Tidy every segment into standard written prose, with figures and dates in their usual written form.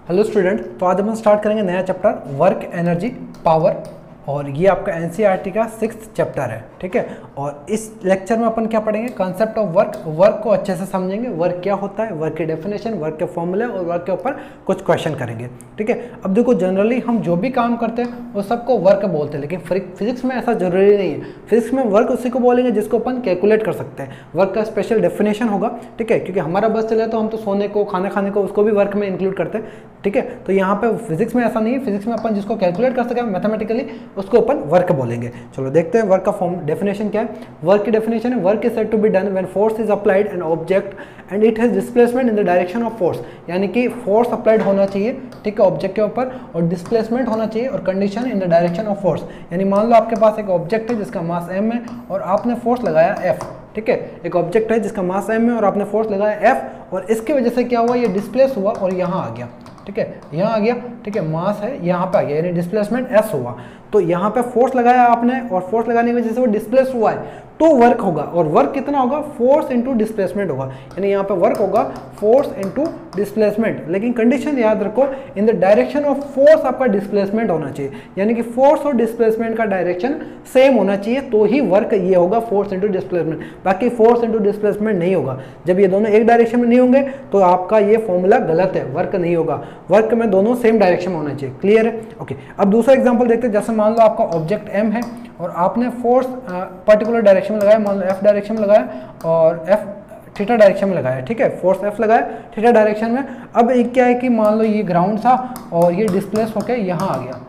Hello student, तो आज हम स्टार्ट करेंगे नया चैप्टर वर्क एनर्जी पावर। और ये आपका एनसीईआरटी का 6th चैप्टर है, ठीक है। और इस लेक्चर में अपन क्या पढ़ेंगे, कॉन्सेप्ट ऑफ वर्क को अच्छे से समझेंगे, वर्क क्या होता है, वर्क की डेफिनेशन, वर्क के फॉर्मूले और वर्क के ऊपर कुछ क्वेश्चन करेंगे, ठीक है। अब देखो, जनरली हम जो भी काम करते हैं वो सबको वर्क बोलते हैं, लेकिन फिजिक्स में ऐसा जरूरी नहीं है। फिजिक्स में वर्क उसी को बोलेंगे जिसको अपन कैलकुलेट कर सकते हैं। वर्क का स्पेशल डेफिनेशन होगा, ठीक है, क्योंकि हमारा बस चले तो हम तो सोने को, खाना खाने को, उसको भी वर्क में इंक्लूड करते हैं, ठीक है। तो यहाँ पे फिजिक्स में ऐसा नहीं है। फिजिक्स में अपन जिसको कैलकुलेट कर सकें मैथमेटिकली, उसको अपन वर्क बोलेंगे। चलो देखते हैं वर्क का फॉर्म डेफिनेशन क्या है। वर्क की डेफिनेशन है, work is said to be done when force is applied an object and it has displacement in the direction of force. यानी कि फोर्स अप्लाइड होना चाहिए, ठीक है, ऑब्जेक्ट के ऊपर, और डिस्प्लेसमेंट होना चाहिए और condition in the direction of force. यानी मान लो आपके पास एक ऑब्जेक्ट है जिसका मास m है और आपने फोर्स लगाया F, ठीक है। एक ऑब्जेक्ट है जिसका मास m है और आपने फोर्स लगाया F, और इसकी वजह से क्या हुआ, ये डिस्प्लेस हुआ और यहाँ आ गया, ठीक है, यहाँ आ गया, ठीक है। मास है, यहाँ पे आ गया, यानी डिस्प्लेसमेंट S हुआ। तो यहाँ पे फोर्स लगाया आपने और फोर्स लगाने की वजह से वो डिस्प्लेस हुआ है, तो वर्क होगा। और वर्क कितना होगा, फोर्स इंटू डिस्प्लेसमेंट होगा। यानी यहाँ पे वर्क होगा फोर्स इंटू डिस्प्लेसमेंट। लेकिन कंडीशन याद रखो, इन द डायरेक्शन ऑफ फोर्स आपका डिस्प्लेसमेंट होना चाहिए। यानी कि फोर्स और डिस्प्लेसमेंट का डायरेक्शन सेम होना चाहिए, तो ही वर्क ये होगा, फोर्स इंटू डिस्प्लेसमेंट। बाकी फोर्स इंटू डिस्प्लेसमेंट नहीं होगा। जब ये दोनों एक डायरेक्शन में नहीं होंगे तो आपका ये फॉर्मूला गलत है, वर्क नहीं होगा। वर्क में दोनों सेम डायरेक्शन में होना चाहिए। क्लियर है? ओके। अब दूसरा एग्जाम्पल देखते हैं। जैसे मान लो आपका ऑब्जेक्ट M है और आपने फोर्स पर्टिकुलर डायरेक्शन में लगाया, मान लो F डायरेक्शन में लगाया और F थीटा डायरेक्शन में लगाया, ठीक है। फोर्स F लगाया थीटा डायरेक्शन में। अब एक क्या है कि मान लो ये ग्राउंड था और ये डिस्प्लेस होकर यहाँ आ गया,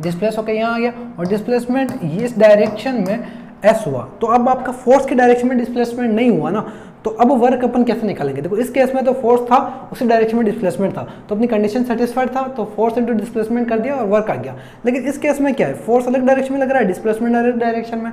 डिस्प्लेस होकर यहाँ आ गया, और डिस्प्लेसमेंट ये इस डायरेक्शन में S हुआ। तो अब आपका फोर्स की डायरेक्शन में डिस्प्लेसमेंट नहीं हुआ ना, तो अब वर्क अपन कैसे निकालेंगे। देखो, इस केस में तो फोर्स था, उसी डायरेक्शन में डिस्प्लेसमेंट था, तो अपनी कंडीशन सेटिस्फाइड था, तो फोर्स इंटू डिस्प्लेसमेंट कर दिया और वर्क आ गया। लेकिन इस केस में क्या है, फोर्स अलग डायरेक्शन में लग रहा है, डिस्प्लेसमेंट अलग डायरेक्शन में।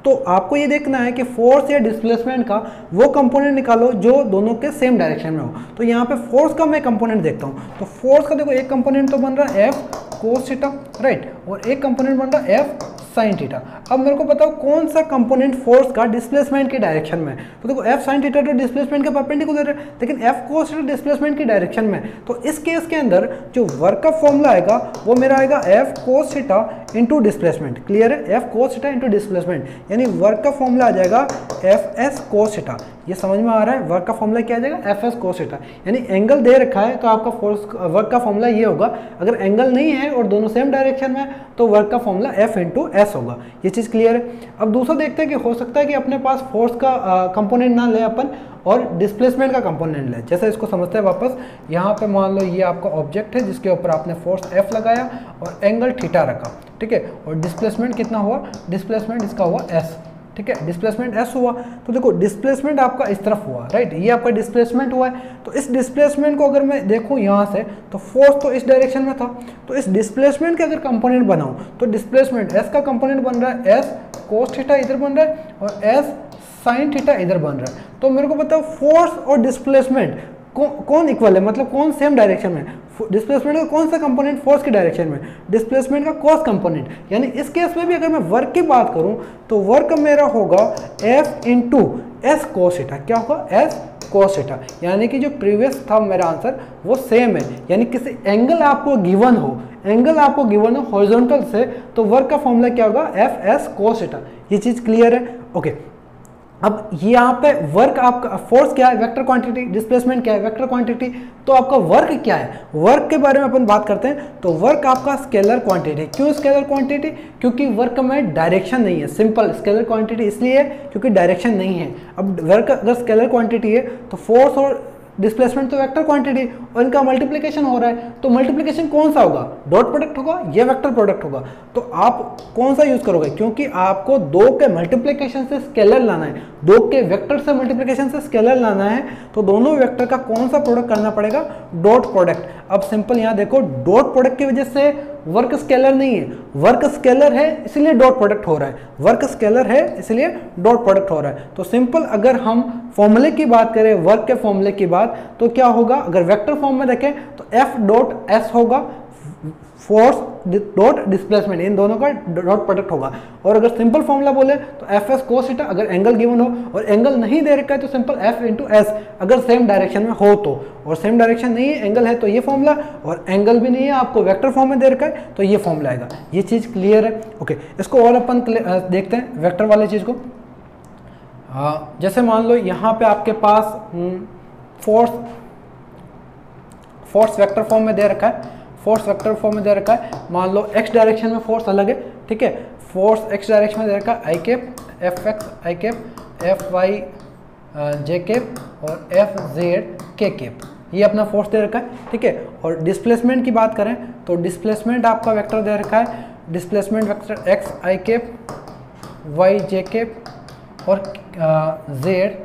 तो आपको ये देखना है कि फोर्स या डिस्प्लेसमेंट का वो कंपोनेंट निकालो जो दोनों के सेम डायरेक्शन में हो। तो यहाँ पे फोर्स का मैं कंपोनेंट देखता हूँ। तो फोर्स का देखो, एक कंपोनेंट तो बन रहा है F कोस थीटा, राइट, और एक कंपोनेंट बन रहा है F साइन थीटा। अब मेरे को बताओ कौन सा कंपोनेंट फोर्स का डिस्प्लेसमेंट की डायरेक्शन में। तो देखो, F साइन थीटा तो डिस्प्लेसमेंट के परपेंडिकुलर है, लेकिन F कोस थीटा डिस्प्लेसमेंट की डायरेक्शन में। तो इस केस के अंदर जो वर्क का फॉर्मूला आएगा वो मेरा आएगा F cos theta into displacement. Clear है? F cos theta into displacement, यानी वर्क का फॉर्मूला आ जाएगा Fs कोस थीटा। ये समझ में आ रहा है? वर्क का फॉर्मूला क्या आ जाएगा, Fs कोस थीटा। यानी एंगल दे रखा है तो आपका फोर्स वर्क का फॉर्मूला ये होगा। अगर एंगल नहीं है और दोनों सेम डायरेक्शन में, तो वर्क का फॉर्मूला F इंटू S होगा। ये चीज़ क्लियर है? अब दूसरा देखते हैं कि हो सकता है कि अपने पास फोर्स का कंपोनेंट ना ले अपन और डिस्प्लेसमेंट का कंपोनेंट ले। जैसे इसको समझते हैं वापस। यहाँ पे मान लो ये आपका ऑब्जेक्ट है जिसके ऊपर आपने फोर्स F लगाया और एंगल थीटा रखा, ठीक है, और डिस्प्लेसमेंट कितना हुआ, डिस्प्लेसमेंट इसका हुआ S, ठीक है, डिस्प्लेसमेंट S हुआ। तो देखो, डिस्प्लेसमेंट आपका इस तरफ हुआ, राइट, ये आपका डिस्प्लेसमेंट हुआ है। तो इस डिस्प्लेसमेंट को अगर मैं देखूं यहाँ से, तो फोर्स तो इस डायरेक्शन में था, तो इस डिस्प्लेसमेंट के अगर कंपोनेंट बनाऊं तो डिस्प्लेसमेंट S का कंपोनेंट बन रहा है S कोस थीटा इधर बन रहा है और S साइन थीटा इधर बन रहा है। तो मेरे को बताओ फोर्स और डिस्प्लेसमेंट कौन इक्वल है, मतलब कौन सेम डायरेक्शन में। डिस्प्लेसमेंट का कौन सा कंपोनेंट फोर्स की डायरेक्शन में, डिस्प्लेसमेंट का कॉस कंपोनेंट। यानी इस केस में भी अगर मैं वर्क की बात करूं तो वर्क मेरा होगा F into S cos theta. क्या होगा, S कोस थीटा। यानी कि जो प्रीवियस था मेरा आंसर वो सेम है। यानी किसी एंगल आपको गिवन हो, एंगल आपको गिवन हो हॉरिजॉन्टल से, तो वर्क का फॉर्मूला क्या होगा, Fs कोस थीटा। ये चीज़ क्लियर है? ओके। अब यहाँ पे वर्क आपका, फोर्स क्या है, वेक्टर क्वांटिटी, डिस्प्लेसमेंट क्या है, वेक्टर क्वांटिटी। तो आपका वर्क क्या है, वर्क के बारे में अपन बात करते हैं। तो वर्क आपका स्केलर क्वांटिटी। क्यों स्केलर क्वांटिटी? क्योंकि वर्क में डायरेक्शन नहीं है। सिंपल स्केलर क्वांटिटी इसलिए है क्योंकि डायरेक्शन नहीं है। अब वर्क अगर स्केलर क्वांटिटी है तो फोर्स और डिस्प्लेसमेंट तो वेक्टर क्वांटिटी, और इनका मल्टीप्लिकेशन हो रहा है। तो मल्टीप्लिकेशन कौन सा होगा, डॉट प्रोडक्ट होगा या वेक्टर प्रोडक्ट होगा। तो आप कौन सा यूज करोगे, क्योंकि आपको दो के मल्टीप्लिकेशन से स्केलर लाना है, दो के वेक्टर से मल्टीप्लिकेशन से स्केलर लाना है, तो दोनों वेक्टर का कौन सा प्रोडक्ट करना पड़ेगा, डॉट प्रोडक्ट। अब सिंपल यहाँ देखो, डॉट प्रोडक्ट की वजह से वर्क स्केलर नहीं है, वर्क स्केलर है इसलिए डॉट प्रोडक्ट हो रहा है, वर्क स्केलर है इसलिए डॉट प्रोडक्ट हो रहा है। तो सिंपल अगर हम फॉर्मूले की बात करें, वर्क के फॉर्मूले की बात, तो क्या होगा, अगर वेक्टर फॉर्म में देखें तो F डॉट S होगा, फोर्स डॉट डिस्प्लेसमेंट, इन दोनों का डॉट प्रोडक्ट होगा। और अगर सिंपल फॉर्मूला बोले तो एफ एस कोस थीटा, अगर एंगल गिवन हो और एंगल नहीं दे रखा है तो सिंपल एफ इंटू एस, अगर सेम डायरेक्शन में हो तो, और सेम डायरेक्शन नहीं है, एंगल है तो ये फॉर्मूला, और एंगल भी नहीं है आपको वेक्टर फॉर्म में दे रखा है तो ये फॉर्मूला आएगा। ये चीज़ क्लियर है? ओके, इसको और अपन देखते हैं वेक्टर वाले चीज़ को। जैसे मान लो यहाँ पे आपके पास फोर्स वेक्टर फॉर्म में दे रखा है, फोर्स वेक्टर फॉर्म में दे रखा है। मान लो एक्स डायरेक्शन में फोर्स अलग है, ठीक है, फोर्स एक्स डायरेक्शन में दे रखा है आई कैप एफ एक्स आई कैप एफ वाई जे कैप और एफ जेड के कैप, ये अपना फोर्स दे रखा है, ठीक है। और डिस्प्लेसमेंट की बात करें तो डिस्प्लेसमेंट आपका वेक्टर दे रखा है, डिस्प्लेसमेंट वेक्टर एक्स आई कैप वाई जे कैप और जेड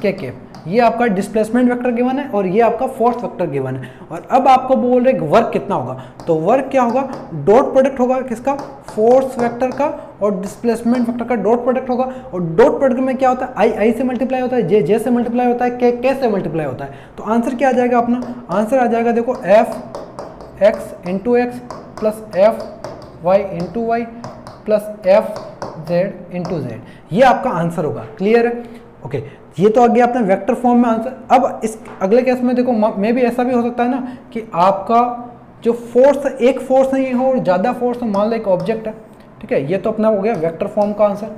के कैप, ये आपका डिस्प्लेसमेंट वेक्टर गिवन है और ये आपका फोर्स वेक्टर गिवन है। और अब आपको बोल रहे वर्क कितना होगा, तो वर्क क्या होगा, डॉट प्रोडक्ट होगा किसका, फोर्स वेक्टर का और डिस्प्लेसमेंट वेक्टर का डॉट प्रोडक्ट होगा। और डॉट प्रोडक्ट में क्या होता है, आई आई से मल्टीप्लाई होता है, जे जे से मल्टीप्लाई होता है, के से मल्टीप्लाई होता है। तो आंसर क्या आ जाएगा अपना, आंसर आ जाएगा देखो F X into X plus F Y into Y plus F Z into Z, ये आपका आंसर होगा। क्लियर है? ओके, ये तो आ गया अपने वेक्टर फॉर्म में आंसर। अब इस अगले केस में देखो मे भी ऐसा भी हो सकता है ना कि आपका जो फोर्स, एक फोर्स नहीं हो और ज़्यादा फोर्स हो, मान लो एक ऑब्जेक्ट है, ठीक है, ये तो अपना हो गया वेक्टर फॉर्म का आंसर,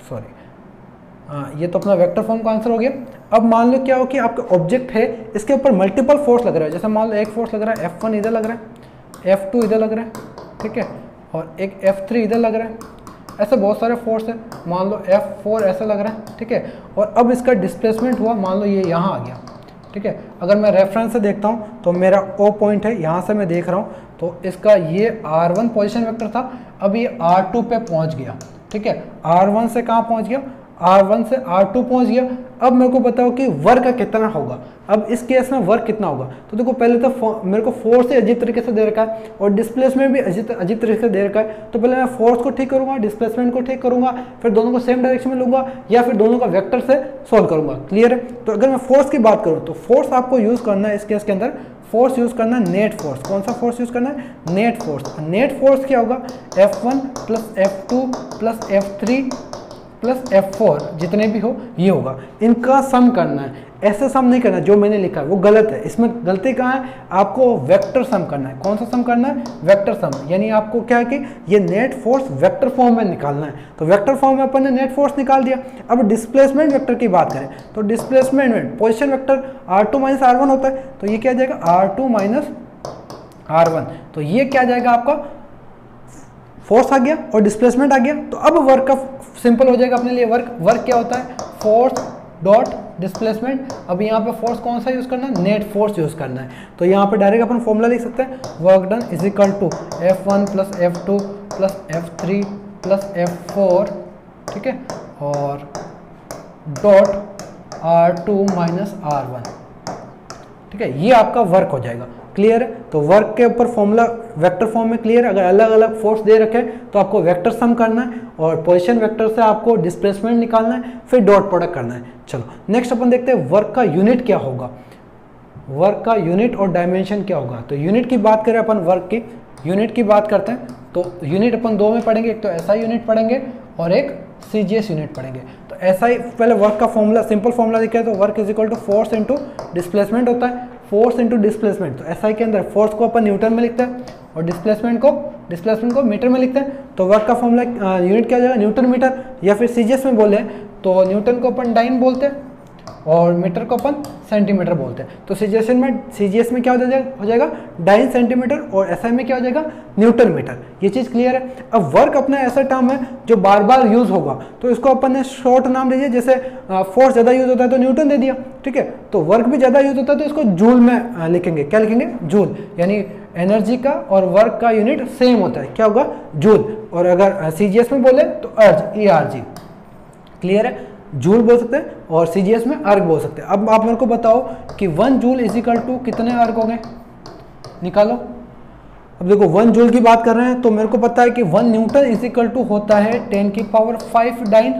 सॉरी ये तो अपना वेक्टर फॉर्म का आंसर हो गया। अब मान लो क्या हो कि आपका ऑब्जेक्ट है, इसके ऊपर मल्टीपल फोर्स लग रहा है, जैसे मान लो एक फोर्स लग रहा है F1 इधर लग रहा है, F2 इधर लग रहा है, ठीक है, और एक F3 इधर लग रहा है, ऐसे बहुत सारे फोर्स है, मान लो F4 ऐसा लग रहा है, ठीक है। और अब इसका डिस्प्लेसमेंट हुआ, मान लो ये यहाँ आ गया, ठीक है। अगर मैं रेफरेंस से देखता हूँ तो मेरा O पॉइंट है, यहाँ से मैं देख रहा हूँ तो इसका ये R1 पोजीशन वेक्टर था, अब ये R2 पे पहुँच गया, ठीक है। R1 से कहाँ पहुँच गया, R1 से R2 पहुँच गया। अब मेरे को बताओ कि वर्क कितना होगा, अब इस केस में वर्क कितना होगा। तो देखो पहले तो मेरे को फोर्स ही अजीब तरीके से दे रखा है और डिस्प्लेसमेंट भी अजीब तरीके से दे रखा है। तो पहले मैं फोर्स को ठीक करूंगा, डिस्प्लेसमेंट को ठीक करूंगा, फिर दोनों को सेम डायरेक्शन में लूंगा या फिर दोनों का वेक्टर से सॉल्व करूंगा। क्लियर है? तो अगर मैं फोर्स की बात करूँ तो फोर्स आपको यूज करना है इस केस के अंदर, फोर्स यूज करना है नेट फोर्स। कौन सा फोर्स यूज करना है, नेट फोर्स। नेट फोर्स क्या होगा, F1 plus F2 plus F3 plus F4 जितने भी हो ये होगा, इनका सम करना है। ऐसे सम नहीं करना जो मैंने लिखा है वो गलत है, इसमें गलती कहाँ है, आपको वेक्टर सम करना है। कौन सा सम करना है, वेक्टर सम, यानी आपको क्या है कि ये नेट फोर्स वेक्टर फॉर्म में निकालना है। तो वेक्टर फॉर्म में अपन ने नेट फोर्स निकाल दिया। अब डिस्प्लेसमेंट वेक्टर की बात करें तो डिस्प्लेसमेंट में position vector R2 minus R1 होता है, तो ये क्या आ जाएगा R2 माइनस R1, तो ये क्या आ जाएगा आपका फोर्स आ गया और डिस्प्लेसमेंट आ गया। तो अब वर्क का सिंपल हो जाएगा अपने लिए, वर्क क्या होता है, फोर्स डॉट डिस्प्लेसमेंट। अब यहाँ पे फोर्स कौन सा यूज करना है, नेट फोर्स यूज करना है। तो यहाँ पे डायरेक्ट अपन फॉर्मूला लिख सकते हैं, work done is equal to F1 plus F2 plus F3 plus F4, ठीक है, और डॉट R2 माइनस R1, ठीक है, ये आपका वर्क हो जाएगा। क्लियर है? तो वर्क के ऊपर फॉर्मूला वेक्टर फॉर्म में क्लियर। अगर अलग अलग फोर्स दे रखे तो आपको वेक्टर सम करना है और पोजीशन वेक्टर से आपको डिस्प्लेसमेंट निकालना है, फिर डॉट प्रोडक्ट करना है। चलो नेक्स्ट अपन देखते हैं वर्क का यूनिट क्या होगा, वर्क का यूनिट और डायमेंशन क्या होगा। तो यूनिट की बात करें अपन, वर्क की यूनिट की बात करते हैं तो यूनिट अपन दो में पढ़ेंगे, एक तो SI यूनिट पढ़ेंगे और एक CGS यूनिट पढ़ेंगे। तो SI पहले वर्क का फॉर्मूला, सिंपल फॉर्मूला दिखा है, तो work is equal to force into displacement होता है, फोर्स इंटू डिस्प्लेसमेंट। तो SI के अंदर फोर्स को अपन न्यूटन में लिखते हैं और डिस्प्लेसमेंट को मीटर में लिखते हैं। तो वर्क का फॉर्मूला यूनिट क्या हो जाएगा, न्यूटन मीटर, या फिर CGS में बोले तो न्यूटन को अपन डाइन बोलते हैं और मीटर को अपन सेंटीमीटर बोलते हैं। तो CGS में क्या हो जाएगा डाइन सेंटीमीटर और SI में क्या हो जाएगा न्यूटन मीटर। ये चीज़ क्लियर है? अब वर्क अपना ऐसा टर्म है जो बार बार यूज होगा, तो इसको अपन ने शॉर्ट नाम दे दिया। जैसे फोर्स ज़्यादा यूज होता है तो न्यूटन दे दिया, ठीक है। तो वर्क भी ज़्यादा यूज होता है तो इसको जूल में लिखेंगे। क्या लिखेंगे, जूल, यानी एनर्जी का और वर्क का यूनिट सेम होता है, क्या होगा, जूल। और अगर CGS में बोले तो अर्ज, ERG। क्लियर है? जूल बोल सकते हैं और CGS में अर्ग बोल सकते हैं। अब आप मेरे को बताओ कि 1 जूल इज इक्वल टू कितने अर्ग हो गए, निकालो। अब देखो 1 जूल की बात कर रहे हैं तो मेरे को पता है कि 1 न्यूटन इज इक्वल टू होता है 10 की पावर 5 डाइन,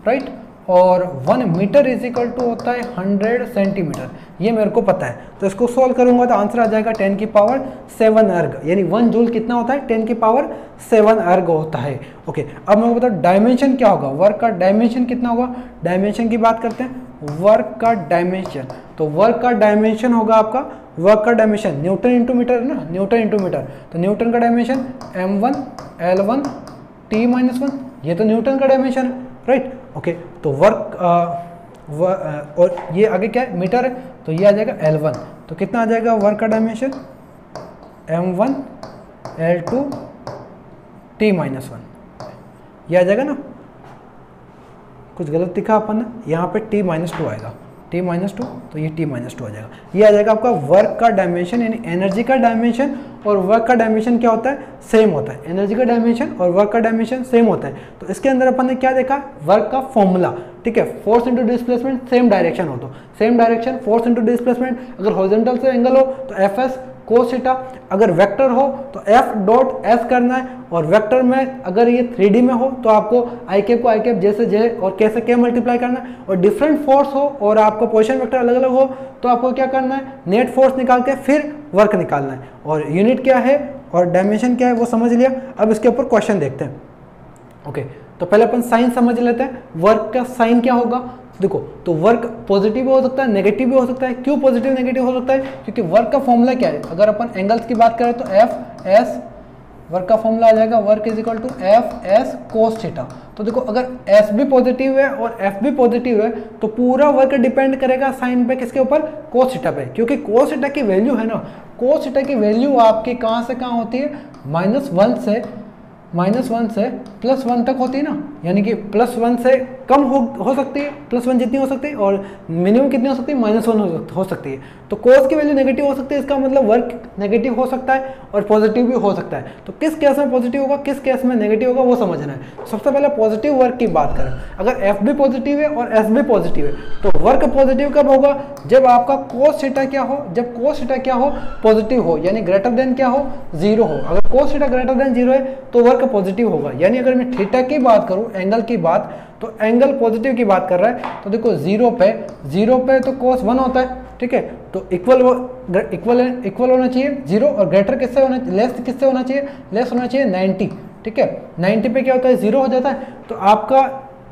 राइट। और 1 मीटर इज इक्वल टू होता है 100 सेंटीमीटर, ये मेरे को पता है। तो इसको सोल्व करूंगा तो आंसर आ जाएगा 10 की पावर 7 अर्ग, यानी 1 जूल कितना होता है 10 की पावर 7 अर्ग होता है। ओके, अब मैं बताऊँ डायमेंशन क्या होगा, वर्क का डायमेंशन कितना होगा। डायमेंशन की बात करते हैं, वर्क का डायमेंशन, तो वर्क का डायमेंशन होगा आपका, वर्क का डायमेंशन न्यूटन इंटू मीटर है ना, न्यूटन इंटू मीटर, तो न्यूटन का डायमेंशन m1 L1 T-1, ये तो न्यूटन का डायमेंशन है, राइट। ओके, तो वर्क और ये आगे क्या है मीटर है, तो ये आ जाएगा L1, तो कितना आ जाएगा वर्क का डायमेंशन m1 L2 T-1, ये आ जाएगा ना, कुछ गलत लिखा अपन ने, यहाँ पे T-2 आएगा, T-2, तो ये T-2 आ जाएगा। ये आ जाएगा आपका वर्क का डायमेंशन, यानी एनर्जी का डायमेंशन और वर्क का डायमेंशन क्या होता है सेम होता है, एनर्जी का डायमेंशन और वर्क का डायमेंशन सेम होता है। तो इसके अंदर अपन ने क्या देखा, वर्क का फॉर्मूला, ठीक है, force into displacement same direction हो तो same direction force into displacement, अगर हॉरिजॉन्टल से एंगल हो तो Fs कोस थीटा, अगर वेक्टर हो तो F डॉट S करना है, और वेक्टर में अगर ये 3D में हो तो आपको आई कैप को आई कैप जैसे जे और कैसे के मल्टीप्लाई करना है, और डिफरेंट फोर्स हो और आपको पोजीशन वेक्टर अलग अलग हो तो आपको क्या करना है नेट फोर्स निकाल के फिर वर्क निकालना है, और यूनिट क्या है और डायमेंशन क्या है वो समझ लिया। अब इसके ऊपर क्वेश्चन देखते हैं। ओके, तो पहले अपन साइन समझ लेते हैं, वर्क का साइन क्या होगा। देखो, तो वर्क पॉजिटिव भी हो सकता है नेगेटिव भी हो सकता है। क्यों पॉजिटिव नेगेटिव हो सकता है, क्योंकि वर्क का फॉर्मूला क्या है, अगर अपन एंगल्स की बात करें तो एफ एस, वर्क का फॉर्मूला आ जाएगा work is equal to F S cos theta. तो देखो, अगर एस भी पॉजिटिव है और एफ भी पॉजिटिव है तो पूरा वर्क डिपेंड करेगा साइन पे, किसके ऊपर, कोस थीटा पे, क्योंकि कोस थीटा की वैल्यू है ना, कोस थीटा की वैल्यू आपकी कहाँ से कहाँ होती है, -1 से +1 तक होती है ना, यानी कि +1 से कम हो सकती है, +1 जितनी हो सकती है, और मिनिमम कितनी हो सकती है, -1 हो सकती है। तो कोस की वैल्यू नेगेटिव हो सकती है, इसका मतलब वर्क नेगेटिव हो सकता है और पॉजिटिव भी हो सकता है। तो किस केस में पॉजिटिव होगा किस केस में नेगेटिव होगा वो समझना है। सबसे पहले पॉजिटिव वर्क की बात करें, अगर एफ भी पॉजिटिव है और एस भी पॉजिटिव है तो वर्क पॉजिटिव कब होगा, जब आपका कोस थीटा क्या हो, जब कोस थीटा क्या हो, पॉजिटिव हो, यानी ग्रेटर देन क्या हो, 0 हो। अगर कोस थीटा ग्रेटर देन 0 है तो वर्क पॉजिटिव होगा। यानी अगर मैं थीटा की बात करूं, एंगल की बात, तो एंगल पॉजिटिव की बात कर रहा है, तो देखो 0 पे तो cos 1 होता है, ठीक है, तो इक्वल होना चाहिए 0, और ग्रेटर किससे होना, लेस किससे होना चाहिए, लेस होना चाहिए 90, ठीक है। 90 पे क्या होता है 0 हो जाता है, तो आपका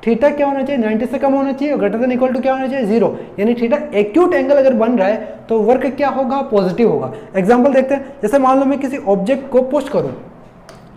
थीटा क्या होना चाहिए 90 से कम होना चाहिए, और ग्रेटर देन इक्वल टू क्या होना चाहिए 0, यानी थीटा एक्यूट एंगल अगर बन रहा है तो वर्क क्या होगा, पॉजिटिव होगा। एग्जाम्पल देखते हैं, जैसे मान लो मैं किसी ऑब्जेक्ट को पुश करूँ,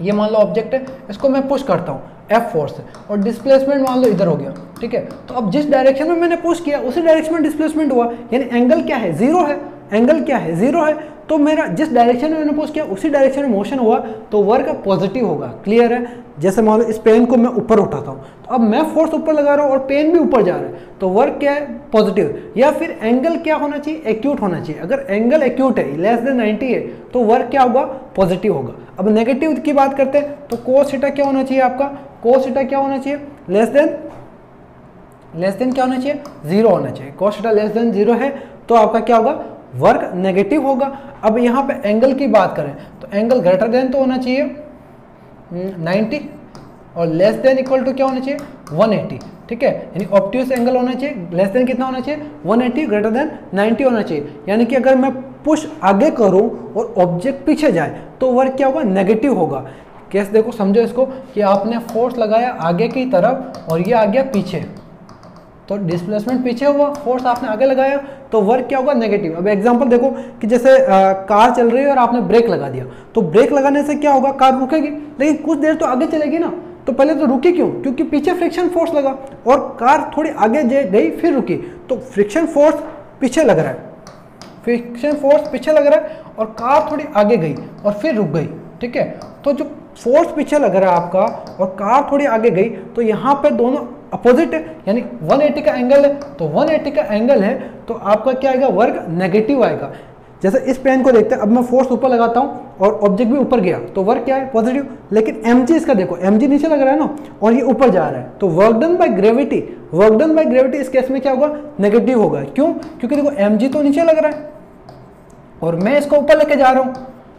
ये मान लो ऑब्जेक्ट है, इसको मैं पुश करता हूँ F फोर्स से, और डिस्प्लेसमेंट मान लो इधर हो गया, ठीक है। तो अब जिस डायरेक्शन में मैंने पुश किया उसी डायरेक्शन में डिस्प्लेसमेंट हुआ, यानी एंगल क्या है 0 है, एंगल क्या है 0 है, तो मेरा जिस डायरेक्शन में मैंने पुश किया उसी डायरेक्शन में मोशन हुआ तो वर्क पॉजिटिव होगा। क्लियर है। जैसे मान लो इस पेन को मैं ऊपर उठाता हूँ, तो अब मैं फोर्स ऊपर लगा रहा हूँ और पेन भी ऊपर जा रहा है, तो वर्क क्या है, पॉजिटिव। या फिर एंगल क्या होना चाहिए, एक्यूट होना चाहिए। अगर एंगल एक्यूट है, लेस देन 90 है, तो वर्क क्या होगा, पॉजिटिव होगा। अब नेगेटिव की बात करते हैं, तो कोस थीटा क्या होना चाहिए आपका, कोस थीटा क्या होना चाहिए, लेस देन क्या होना चाहिए, 0 होना चाहिए। कोस थीटा लेस देन 0 है तो आपका क्या होगा, वर्क नेगेटिव होगा। अब यहाँ पे एंगल की बात करें तो एंगल ग्रेटर देन तो होना चाहिए 90, और लेस देन इक्वल टू क्या होना चाहिए 180, ठीक है। यानी ऑब्ट्यूस एंगल होना चाहिए, लेस देन कितना होना चाहिए 180, ग्रेटर देन 90 होना चाहिए। यानी कि अगर मैं पुश आगे करूं और ऑब्जेक्ट पीछे जाए तो वर्क क्या होगा, नेगेटिव होगा। केस देखो, समझो इसको कि आपने फोर्स लगाया आगे की तरफ और ये आ गया पीछे, तो डिस्प्लेसमेंट पीछे हुआ, फोर्स आपने आगे लगाया तो वर्क क्या होगा, नेगेटिव। अब एग्जांपल देखो कि जैसे कार चल रही है और आपने ब्रेक लगा दिया, तो ब्रेक लगाने से क्या होगा, कार रुकेगी, लेकिन कुछ देर तो आगे चलेगी ना। तो पहले तो रुकी क्यों, क्योंकि पीछे फ्रिक्शन फोर्स लगा और कार थोड़ी आगे गई फिर रुकी, तो फ्रिक्शन फोर्स पीछे लग रहा है, फ्रिक्शन फोर्स पीछे लग रहा है और कार थोड़ी आगे गई और फिर रुक गई, ठीक है। तो जो फोर्स पीछे लग रहा है आपका और कार थोड़ी आगे गई, तो यहाँ पे दोनों अपोजिट है, यानी 180 का एंगल है, तो 180 का एंगल है तो आपका क्या आएगा, वर्क नेगेटिव आएगा। जैसे इस पेन को देखते हैं, अब मैं फोर्स ऊपर लगाता हूँ और ऑब्जेक्ट भी ऊपर गया तो वर्क क्या है, पॉजिटिव। लेकिन mg इसका देखो, mg नीचे लग रहा है ना और ये ऊपर जा रहा है, तो वर्क डन बाय ग्रेविटी इस केस में क्या होगा, नेगेटिव होगा। क्यों, क्योंकि देखो mg तो नीचे लग रहा है और मैं इसको ऊपर लेके जा रहा हूँ,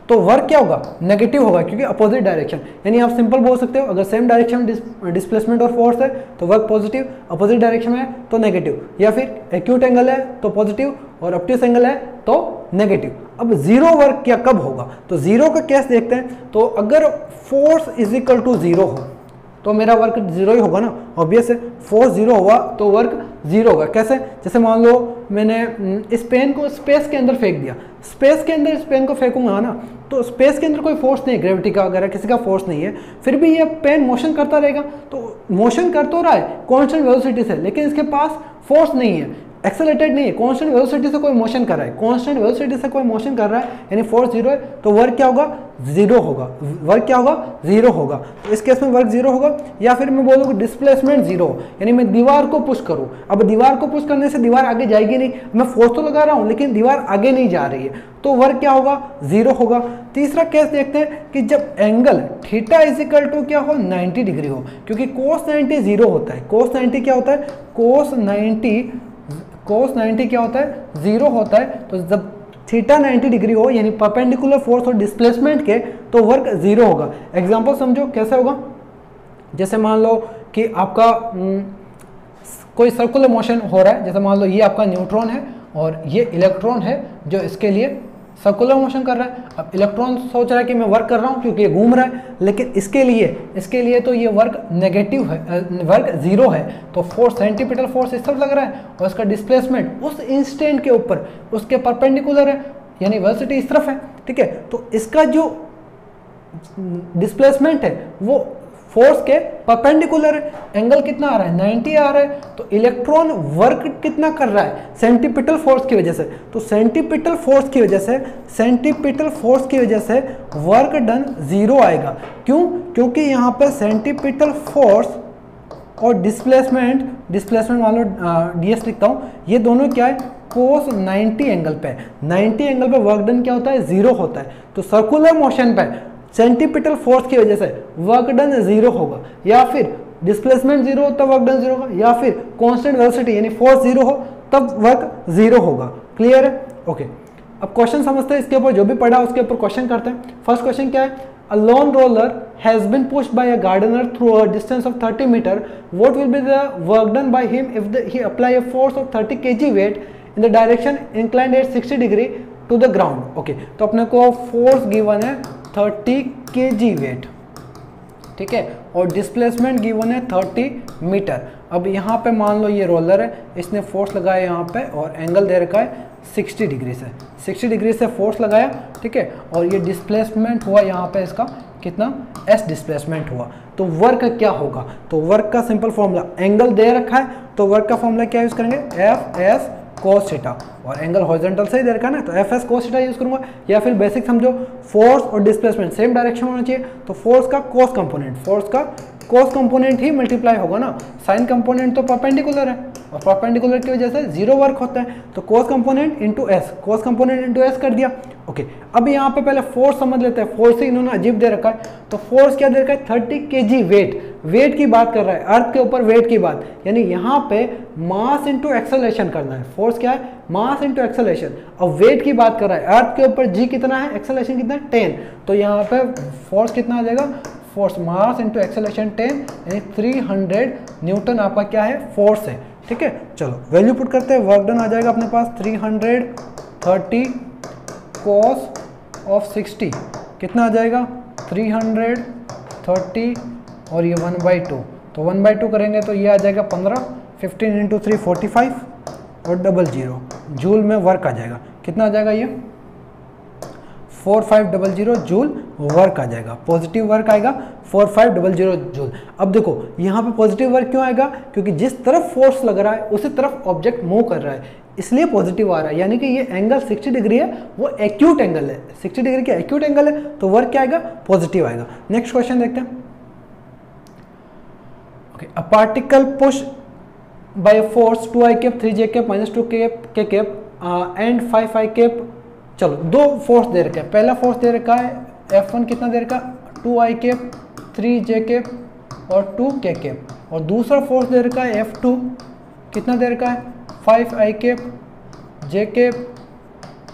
तो वर्क क्या होगा, नेगेटिव होगा, क्योंकि अपोजिट डायरेक्शन। यानी आप सिंपल बोल सकते हो, अगर सेम डायरेक्शन में डिस्प्लेसमेंट और फोर्स है तो वर्क पॉजिटिव, अपोजिट डायरेक्शन में है तो नेगेटिव, या फिर एक्यूट एंगल है तो पॉजिटिव और ऑब्ट्यूस एंगल है तो नेगेटिव। अब जीरो वर्क क्या कब होगा, तो जीरो का केस देखते हैं। तो अगर force is equal to zero हो तो मेरा वर्क जीरो ही होगा ना, ऑब्वियस है। फोर्स जीरो हुआ तो वर्क जीरो होगा। कैसे, जैसे मान लो मैंने इस पेन को स्पेस के अंदर फेंक दिया, स्पेस के अंदर इस पेन को फेंकूंगा ना, तो स्पेस के अंदर कोई फोर्स नहीं है, ग्रेविटी का वगैरह किसी का फोर्स नहीं है, फिर भी ये पेन मोशन करता रहेगा। तो मोशन कर तो रहा है कांस्टेंट वेलोसिटी से, लेकिन इसके पास फोर्स नहीं है, एक्सेलरेटेड नहीं है, कांस्टेंट वेलोसिटी से कोई मोशन कर रहा है, कांस्टेंट वेलोसिटी से कोई मोशन कर रहा है, यानी फोर्स जीरो है, तो वर्क क्या होगा, जीरो होगा। वर्क क्या होगा, जीरो होगा। तो इस केस में वर्क जीरो होगा। या फिर मैं बोलूँ डिस्प्लेसमेंट जीरो, यानी मैं दीवार को पुश करूँ, अब दीवार को पुश करने से दीवार आगे जाएगी नहीं, मैं फोर्स तो लगा रहा हूँ लेकिन दीवार आगे नहीं जा रही है, तो वर्क क्या होगा, जीरो होगा। तीसरा केस देखते हैं कि जब angle theta is equal to क्या हो, 90 डिग्री हो, क्योंकि कोस 90 जीरो होता है। कोस 90 क्या होता है, कोस 90 क्या होता है, जीरो होता है। तो जब थीटा 90 डिग्री हो, यानी परपेंडिकुलर फोर्स और डिस्प्लेसमेंट के, तो वर्क जीरो होगा। एग्जांपल समझो कैसे होगा। जैसे मान लो कि आपका कोई सर्कुलर मोशन हो रहा है, जैसे मान लो ये आपका न्यूट्रॉन है और ये इलेक्ट्रॉन है जो इसके लिए सर्कुलर मोशन कर रहा है। अब इलेक्ट्रॉन सोच रहा है कि मैं वर्क कर रहा हूँ क्योंकि ये घूम रहा है, लेकिन इसके लिए तो ये वर्क नेगेटिव है, वर्क जीरो है। तो फोर्स, सेंटीपिटल फोर्स इस तरफ लग रहा है और इसका डिस्प्लेसमेंट उस इंस्टेंट के ऊपर उसके परपेंडिकुलर है, यानी वेलोसिटी इस तरफ है, ठीक है। तो इसका जो डिस्प्लेसमेंट है वो फोर्स के परपेंडिकुलर है। एंगल कितना आ रहा है, 90 आ रहा है। तो इलेक्ट्रॉन वर्क कितना कर रहा है, सेंटीपिटल फोर्स की वजह से। तो सेंटीपिटल फोर्स की वजह से वर्क डन जीरो आएगा। क्यों, क्योंकि यहाँ पे सेंटीपिटल फोर्स और डिस्प्लेसमेंट मान लो ds लिखता हूँ, ये दोनों क्या है, कोस 90 एंगल पे। 90 एंगल पे वर्क डन क्या होता है, जीरो होता है। तो सर्कुलर मोशन पे सेंटीपिटल फोर्स की वजह से वर्क डन जीरो होगा, या फिर डिस्प्लेसमेंट जीरो हो तब वर्क डन जीरो होगा, या फिर कांस्टेंट वेलोसिटी यानी फोर्स जीरो हो तब वर्क जीरो होगा। क्लियर है, ओके। अब क्वेश्चन समझते हैं, इसके ऊपर जो भी पढ़ा उसके ऊपर क्वेश्चन करते हैं। फर्स्ट क्वेश्चन क्या है, a lawn roller has been pushed by a gardener through a distance of 30 metre, what will be the work done by him if he apply a force of 30 kg weight in the direction inclined at 60 degree to the ground. Okay, तो अपने को force given है 30 kg wait, ठीक है, और displacement given है 30 metre. अब यहाँ पे मान लो ये रोलर है, इसने फोर्स लगाया यहाँ पे और एंगल दे रखा है 60 डिग्री से, 60 डिग्री से फोर्स लगाया, ठीक है, और ये डिस्प्लेसमेंट हुआ यहाँ पे इसका कितना, s डिस्प्लेसमेंट हुआ। तो वर्क क्या होगा, तो वर्क का सिंपल फॉर्मूला, एंगल दे रखा है तो वर्क का फॉर्मूला क्या यूज करेंगे, Fs cos थीटा, और एंगल हॉरिजॉन्टल से ही दे रखा है ना, तो Fs cos थीटा यूज करूंगा। या फिर बेसिक समझो, फोर्स और डिस्प्लेसमेंट सेम डायरेक्शन होना चाहिए, तो फोर्स का cos कंपोनेंट ही मल्टीप्लाई होगा ना, साइन कंपोनेंट तो परपेंडिकुलर है और परपेंडिकुलर की वजह से जीरो वर्क होता है। तो cos कंपोनेंट इंटू एस कर दिया। ओके, अब यहाँ पे पहले फोर्स समझ लेते हैं। फोर्स ही इन्होंने अजीब दे रखा है, तो फोर्स क्या दे रखा है, 30 kg वेट की बात कर रहा है, अर्थ के ऊपर वेट की बात, यानी यहाँ पे मास इंटू एक्सेलरेशन करना है। फोर्स क्या है, मास इंटू एक्सेलरेशन। अब वेट की बात कर रहा है, अर्थ के ऊपर g कितना है, एक्सेलरेशन कितना है 10, तो यहाँ पे फोर्स कितना आ जाएगा, फोर्स मास इंटू एक्सेलरेशन 10, यानी 300 न्यूटन आपका क्या है, फोर्स है, ठीक है। चलो वैल्यू पुट करते हैं, वर्क डन आ जाएगा अपने पास 330 cos ऑफ 60 कितना आ जाएगा, 330 और ये 1/2, तो 1/2 करेंगे तो ये आ जाएगा 15, 15 इंटू 3 45 और 00 जूल में वर्क आ जाएगा। कितना आ जाएगा ये, 4500 जूल वर्क आ जाएगा, पॉजिटिव वर्क आएगा 4500 जूल। अब देखो यहाँ पे पॉजिटिव वर्क क्यों आएगा, क्योंकि जिस तरफ फोर्स लग रहा है उसी तरफ ऑब्जेक्ट मूव कर रहा है, इसलिए पॉजिटिव आ रहा है। यानी कि ये एंगल 60 डिग्री है, वो एक्यूट एंगल है, 60 डिग्री का एक्यूट एंगल है, तो वर्क क्या आएगा, पॉजिटिव आएगा। नेक्स्ट क्वेश्चन देखते हैं। Okay, a particle push by a force 2i cap 3j cap -2k cap and 5i cap. चलो दो फोर्स दे रखा है, पहला फोर्स दे रखा है F1 कितना दे रखा है, 2i कैप 3j कैप और 2k कैप, और दूसरा फोर्स दे रखा है F2 कितना दे रखा है, 5i cap j cap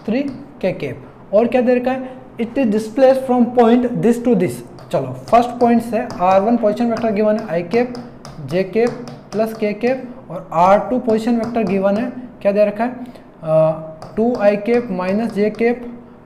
3k cap, और क्या दे रखा है it is displace from point this to this. चलो फर्स्ट पॉइंट से r1 पोजिशन वेक्टर गिवन है i cap j cap plus k cap और r2 पोजिशन वेक्टर गिवन है, क्या दे रखा है 2i cap minus j cap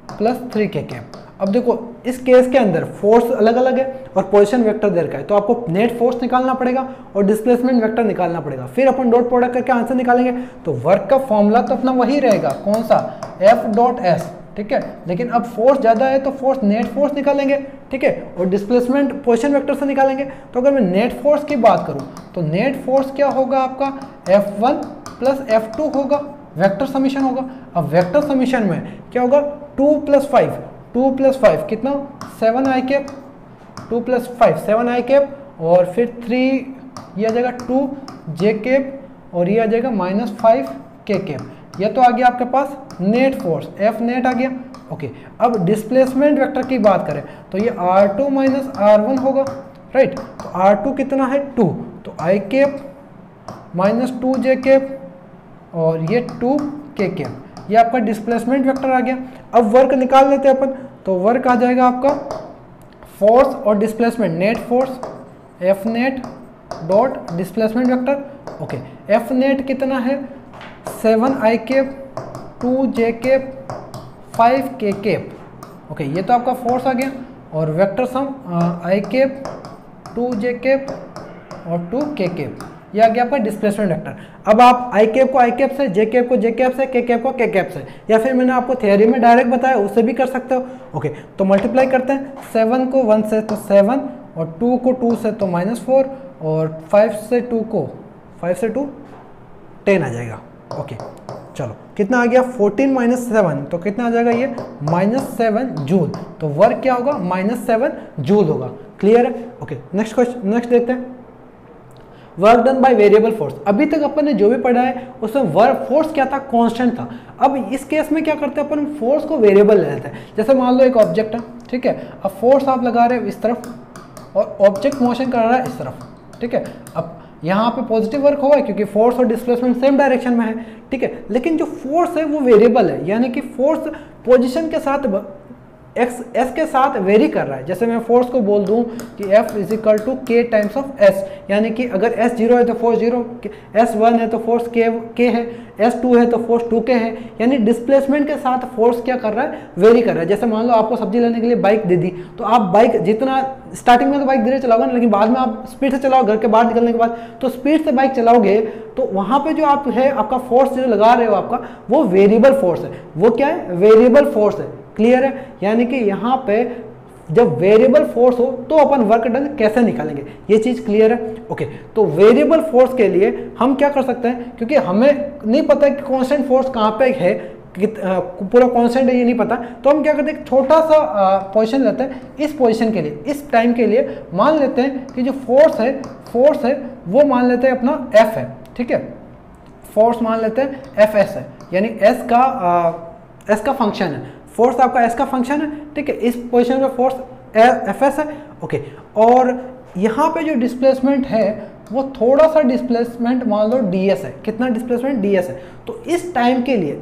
plus 3k cap. अब देखो इस केस के अंदर फोर्स अलग अलग है और पोजीशन वेक्टर दे रखा है, तो आपको नेट फोर्स निकालना पड़ेगा और डिस्प्लेसमेंट वेक्टर निकालना पड़ेगा, फिर अपन डॉट प्रोडक्ट करके आंसर निकालेंगे। तो वर्क का फॉर्मूला तो अपना वही रहेगा, कौन सा, F डॉट S, ठीक है। लेकिन अब फोर्स ज़्यादा है तो फोर्स नेट फोर्स निकालेंगे, ठीक है, और डिस्प्लेसमेंट पोजीशन वेक्टर से निकालेंगे। तो अगर मैं नेट फोर्स की बात करूँ तो नेट फोर्स क्या होगा आपका F1 प्लस F2 होगा, वेक्टर समीशन होगा। अब वेक्टर समीशन में क्या होगा 2 प्लस 5 कितना 7i cap, 2 plus 5 7i cap और फिर 3 ये आ जाएगा 2j कैप और ये आ जाएगा माइनस 5k कैप। ये तो आ गया आपके पास नेट फोर्स F नेट आ गया। ओके, अब डिस्प्लेसमेंट वेक्टर की बात करें तो ये R2 माइनस R1 होगा, राइट। तो R2 कितना है 2, तो i cap minus 2j cap और ये 2k कैप, ये आपका डिस्प्लेसमेंट वेक्टर आ गया। अब वर्क निकाल लेते हैं अपन, तो वर्क आ जाएगा आपका फोर्स और displacement, net force F net dot displacement vector. Okay, F net कितना है 7i cap 2j cap 5k cap. Okay, ये तो आपका फोर्स आ गया और vector sum i cap 2j cap और 2k कैप, ये आ गया आपका डिस्प्लेसमेंट वेक्टर। अब आप i कैप को i कैप से, j कैप को j कैप से, k कैप को k कैप से, या फिर मैंने आपको थ्योरी में डायरेक्ट बताया उससे भी कर सकते हो। ओके, तो मल्टीप्लाई करते हैं, 7 को 1 से तो 7 और 2 को 2 से तो -4 और 5 से 2 को 5 से 2 10 आ जाएगा। ओके, चलो कितना आ गया 14 माइनस 7, तो कितना आ जाएगा ये -7 जूल। तो वर्क क्या होगा -7 जूल होगा। क्लियर है? ओके, नेक्स्ट क्वेश्चन, नेक्स्ट देखते हैं। Work done by variable force. अभी तक अपन ने जो भी पढ़ा है उसमें वर्क फोर्स क्या था, कांस्टेंट था। अब इस केस में क्या करते हैं अपन, फोर्स को वेरिएबल ले लेते हैं। जैसे मान लो एक ऑब्जेक्ट है, ठीक है, अब फोर्स आप लगा रहे हो इस तरफ और ऑब्जेक्ट मोशन कर रहा है इस तरफ, ठीक है। अब यहाँ पे पॉजिटिव वर्क होगा क्योंकि फोर्स और डिस्प्लेसमेंट सेम डायरेक्शन में है, ठीक है। लेकिन जो फोर्स है वो वेरिएबल है, यानी कि फोर्स पोजीशन के साथ एस के साथ वेरी कर रहा है। जैसे मैं फोर्स को बोल दूं कि F इज इक्वल टू के टाइम्स ऑफ एस, यानी कि अगर S 0 है तो फोर्स 0, S 1 है तो फोर्स के है, S 2 है तो फोर्स 2k है। यानी डिस्प्लेसमेंट के साथ फोर्स क्या कर रहा है, वेरी कर रहा है। जैसे मान लो आपको सब्जी लेने के लिए बाइक दे दी, तो आप बाइक जितना स्टार्टिंग में तो बाइक धीरे चलाओगे ना, लेकिन बाद में आप स्पीड से चलाओ, घर के बाहर निकलने के बाद तो स्पीड से बाइक चलाओगे तो वहाँ पे जो आप है आपका फोर्स जो लगा रहे हो आपका वो वेरिएबल फोर्स है। वो क्या है, वेरिएबल फोर्स है। क्लियर है? यानी कि यहाँ पे जब वेरिएबल फोर्स हो तो अपन वर्क डन कैसे निकालेंगे, ये चीज़ क्लियर है। ओके, तो वेरिएबल फोर्स के लिए हम क्या कर सकते हैं, क्योंकि हमें नहीं पता कि कांस्टेंट फोर्स कहाँ पे है, पूरा कांस्टेंट है ये नहीं पता, तो हम क्या करते हैं, छोटा सा पोजीशन लेते हैं। इस पोजीशन के लिए, इस टाइम के लिए मान लेते हैं कि जो फोर्स है वो मान लेते हैं अपना F है, ठीक है। फोर्स मान लेते हैं Fs है, यानी S का फंक्शन है। फोर्स आपका S का फंक्शन है, ठीक है। इस पोजीशन में फोर्स Fs है। ओके, और यहाँ पे जो डिस्प्लेसमेंट है वो थोड़ा सा डिस्प्लेसमेंट मान लो ds है। कितना डिस्प्लेसमेंट, ds है। तो इस टाइम के लिए,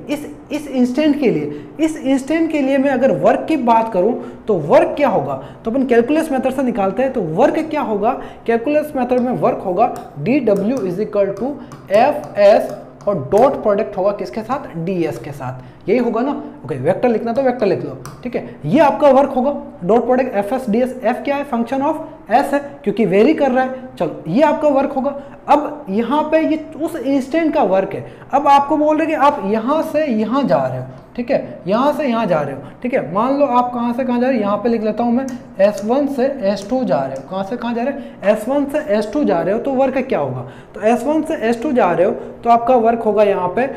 इस इंस्टेंट के लिए मैं अगर वर्क की बात करूं तो वर्क क्या होगा, तो अपन कैलकुलस मेथड से निकालते हैं। तो वर्क क्या होगा, कैलकुलस मेथड में वर्क होगा dw is equal to Fs और डॉट प्रोडक्ट होगा किसके साथ, ds के साथ, यही होगा ना। ओके, वेक्टर लिखना तो वेक्टर लिख लो, ठीक है। ये आपका वर्क होगा, dot product Fs ds। F क्या है, फंक्शन ऑफ S है क्योंकि वेरी कर रहा है। चलो, ये आपका वर्क होगा। अब यहाँ पे ये उस इंस्टेंट का वर्क है। अब आपको बोल रहे कि आप यहाँ से यहाँ जा रहे हो, ठीक है, यहाँ से यहाँ जा रहे हो, ठीक है। मान लो आप कहाँ से कहाँ जा रहे हो, यहाँ पे लिख लेता हूँ मैं, S1 से S2 जा रहे हो। कहाँ से कहाँ जा रहे हो, S1 से S2 जा रहे हो, तो वर्क क्या होगा, तो S1 से S2 जा रहे हो तो आपका वर्क होगा यहाँ पे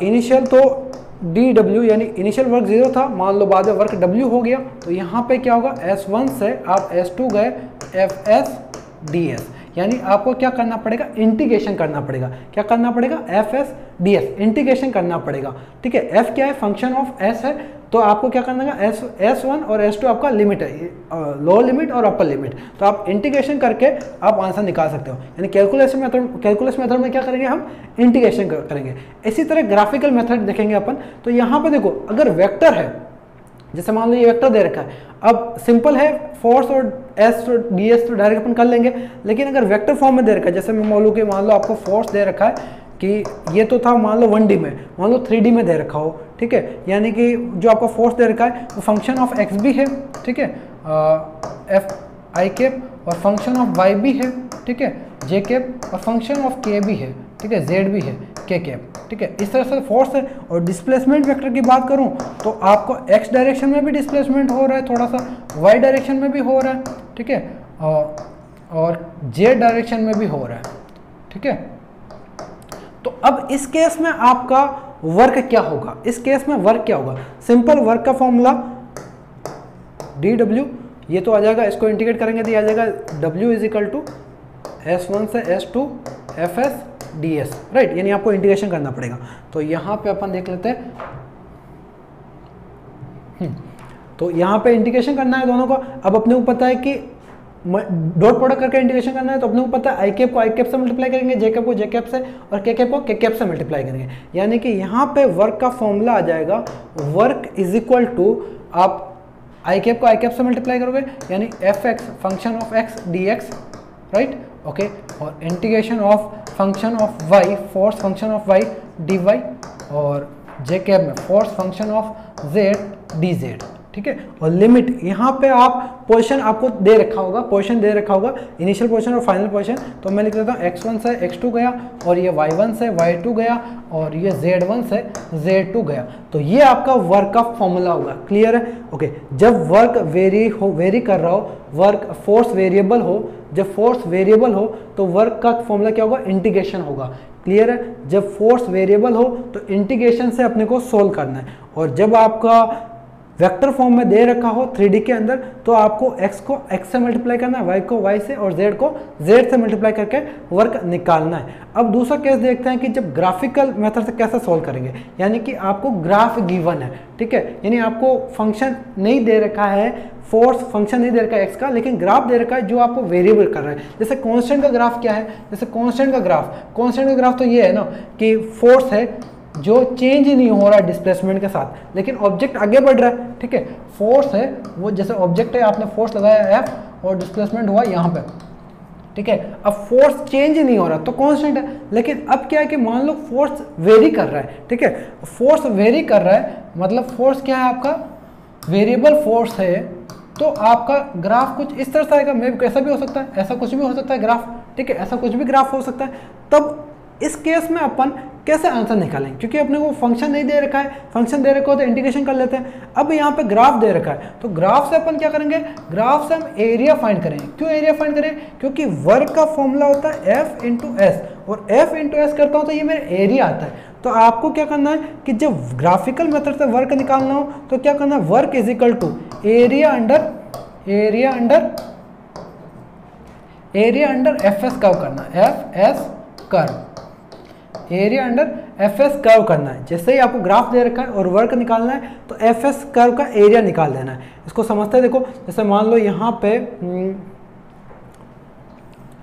इनिशियल तो dw, यानी इनिशियल वर्क 0 था, मान लो बाद में वर्क w हो गया, तो यहाँ पे क्या होगा, S1 से आप S2 गए Fs ds, यानी आपको क्या करना पड़ेगा, इंटीग्रेशन करना पड़ेगा। क्या करना पड़ेगा, Fs ds, इंटीग्रेशन करना पड़ेगा, ठीक है। F क्या है, फंक्शन ऑफ S है, तो आपको क्या करना है, S1 और S2 आपका लिमिट है, लोअर लिमिट और अपर लिमिट, तो आप इंटीग्रेशन करके आप आंसर निकाल सकते हो। यानी कैलकुलस मेथड में क्या करेंगे, हम इंटीग्रेशन करेंगे। इसी तरह ग्राफिकल मेथड देखेंगे अपन। तो यहाँ पे देखो, अगर वेक्टर है जैसे मान लो ये वेक्टर दे रखा है, अब सिंपल है फोर्स और एस और डी एस तो डायरेक्ट अपन कर लेंगे, लेकिन अगर वेक्टर फॉर्म में दे रखा है, जैसे मैं बोलूँ कि मान लो आपको फोर्स दे रखा है कि ये तो था मान लो 1D में, मान लो 3D में दे रखा हो, ठीक है, यानी कि जो आपका फोर्स दे रखा है वो फंक्शन ऑफ एक्स भी है, ठीक है, एफ आई कैप, और फंक्शन ऑफ वाई भी है, ठीक है, जे कैप, और फंक्शन ऑफ के भी है, ठीक है, जेड भी है, के कैप, ठीक है, इस तरह से फोर्स है। और डिस्प्लेसमेंट वेक्टर की बात करूं तो आपको एक्स डायरेक्शन में भी डिस्प्लेसमेंट हो रहा है, थोड़ा सा वाई डायरेक्शन में भी हो रहा है, ठीक है, और जेड डायरेक्शन में भी हो रहा है, ठीक है। तो अब इस केस में आपका वर्क क्या होगा, इस केस में वर्क क्या होगा, सिंपल वर्क का फॉर्मूला डी डब्ल्यू, ये तो आ जाएगा, इसको इंटीग्रेट करेंगे तो ये आ जाएगा W is equal to S1 से S2 FS DS, राइट, यानी आपको इंटीग्रेशन करना पड़ेगा। तो यहाँ पे अपन देख लेते हैं, तो यहाँ पे इंटीग्रेशन करना है दोनों को। अब अपने को पता है कि डॉट प्रोडक्ट करके इंटीग्रेशन करना है, तो अपने को पता है आई कैप को आई कैप से मल्टीप्लाई करेंगे, जे कैप को जे कैप से, और के कैप को के कैप से मल्टीप्लाई करेंगे, यानी कि यहाँ पे वर्क का फॉर्मूला आ जाएगा वर्क इज इक्वल टू, आप आई कैप को आई कैप से मल्टीप्लाई करोगे यानी F X function of X D X, right, okay, और integration of function of Y force function of Y D Y, और जे कैप में force function of Z D Z, ठीक है। और लिमिट यहाँ पे आप पोजीशन आपको दे रखा होगा, पोजीशन दे रखा होगा, इनिशियल पोजीशन और फाइनल पोजीशन, तो मैं लिख देता हूँ x1 से x2 गया, और ये y1 से y2 गया, और ये z1 से z2 गया। तो ये आपका वर्क का फॉर्मूला होगा, क्लियर है, ओके। जब वर्क वेरी कर रहा हो, वर्क फोर्स वेरिएबल हो, जब फोर्स वेरिएबल हो तो वर्क का फॉर्मूला क्या होगा, इंटीग्रेशन होगा, क्लियर है। जब फोर्स वेरिएबल हो तो इंटीग्रेशन से अपने को सोल्व करना है, और जब आपका वेक्टर फॉर्म में दे रखा हो 3D के अंदर तो आपको x को x से मल्टीप्लाई करना है, y को y से, और z को z से मल्टीप्लाई करके वर्क निकालना है। अब दूसरा केस देखते हैं कि जब ग्राफिकल मेथड से कैसे सॉल्व करेंगे, यानी कि आपको ग्राफ गिवन है, ठीक है, यानी आपको फंक्शन नहीं दे रखा है, फोर्स फंक्शन नहीं दे रखा है x का, लेकिन ग्राफ दे रखा है जो आपको वेरिएबल कर रहा है। जैसे कांस्टेंट का ग्राफ क्या है, जैसे कांस्टेंट का ग्राफ तो ये है ना कि फोर्स है जो चेंज ही नहीं हो रहा है डिस्प्लेसमेंट के साथ, लेकिन ऑब्जेक्ट आगे बढ़ रहा है, ठीक है, फोर्स है वो, जैसे ऑब्जेक्ट है आपने फोर्स लगाया F और डिस्प्लेसमेंट हुआ यहाँ पे, ठीक है, अब फोर्स चेंज ही नहीं हो रहा तो कांस्टेंट है। लेकिन अब क्या है कि मान लो फोर्स वेरी कर रहा है, ठीक है, फोर्स वेरी कर रहा है मतलब फोर्स क्या है आपका वेरिएबल फोर्स है, तो आपका ग्राफ कुछ इस तरह से आएगा, मे भी ऐसा भी हो सकता है, ऐसा कुछ भी हो सकता है ग्राफ, ठीक है, ऐसा कुछ भी ग्राफ हो सकता है। तब इस केस में अपन कैसे आंसर निकालेंगे, क्योंकि अपने को फंक्शन नहीं दे रखा है, फंक्शन दे रखा हो तो इंटीग्रेशन कर लेते हैं। अब यहाँ पे ग्राफ दे रखा है तो ग्राफ से अपन क्या करेंगे, ग्राफ से हम एरिया फाइंड करेंगे। क्यों एरिया फाइंड करें, क्योंकि वर्क का फॉर्मूला होता है F इंटू एस, और F इंटू एस करता हूँ तो ये मेरा एरिया आता है। तो आपको क्या करना है कि जब ग्राफिकल मेथड से वर्क निकालना हो तो क्या करना है, work is equal to area under F S curve करना है, F S curve, area under F S curve करना है। जैसे ही आपको ग्राफ दे रखा है और वर्क निकालना है तो एफ एस कर्व का एरिया निकाल देना है। इसको समझते हैं, देखो जैसे मान लो यहाँ पे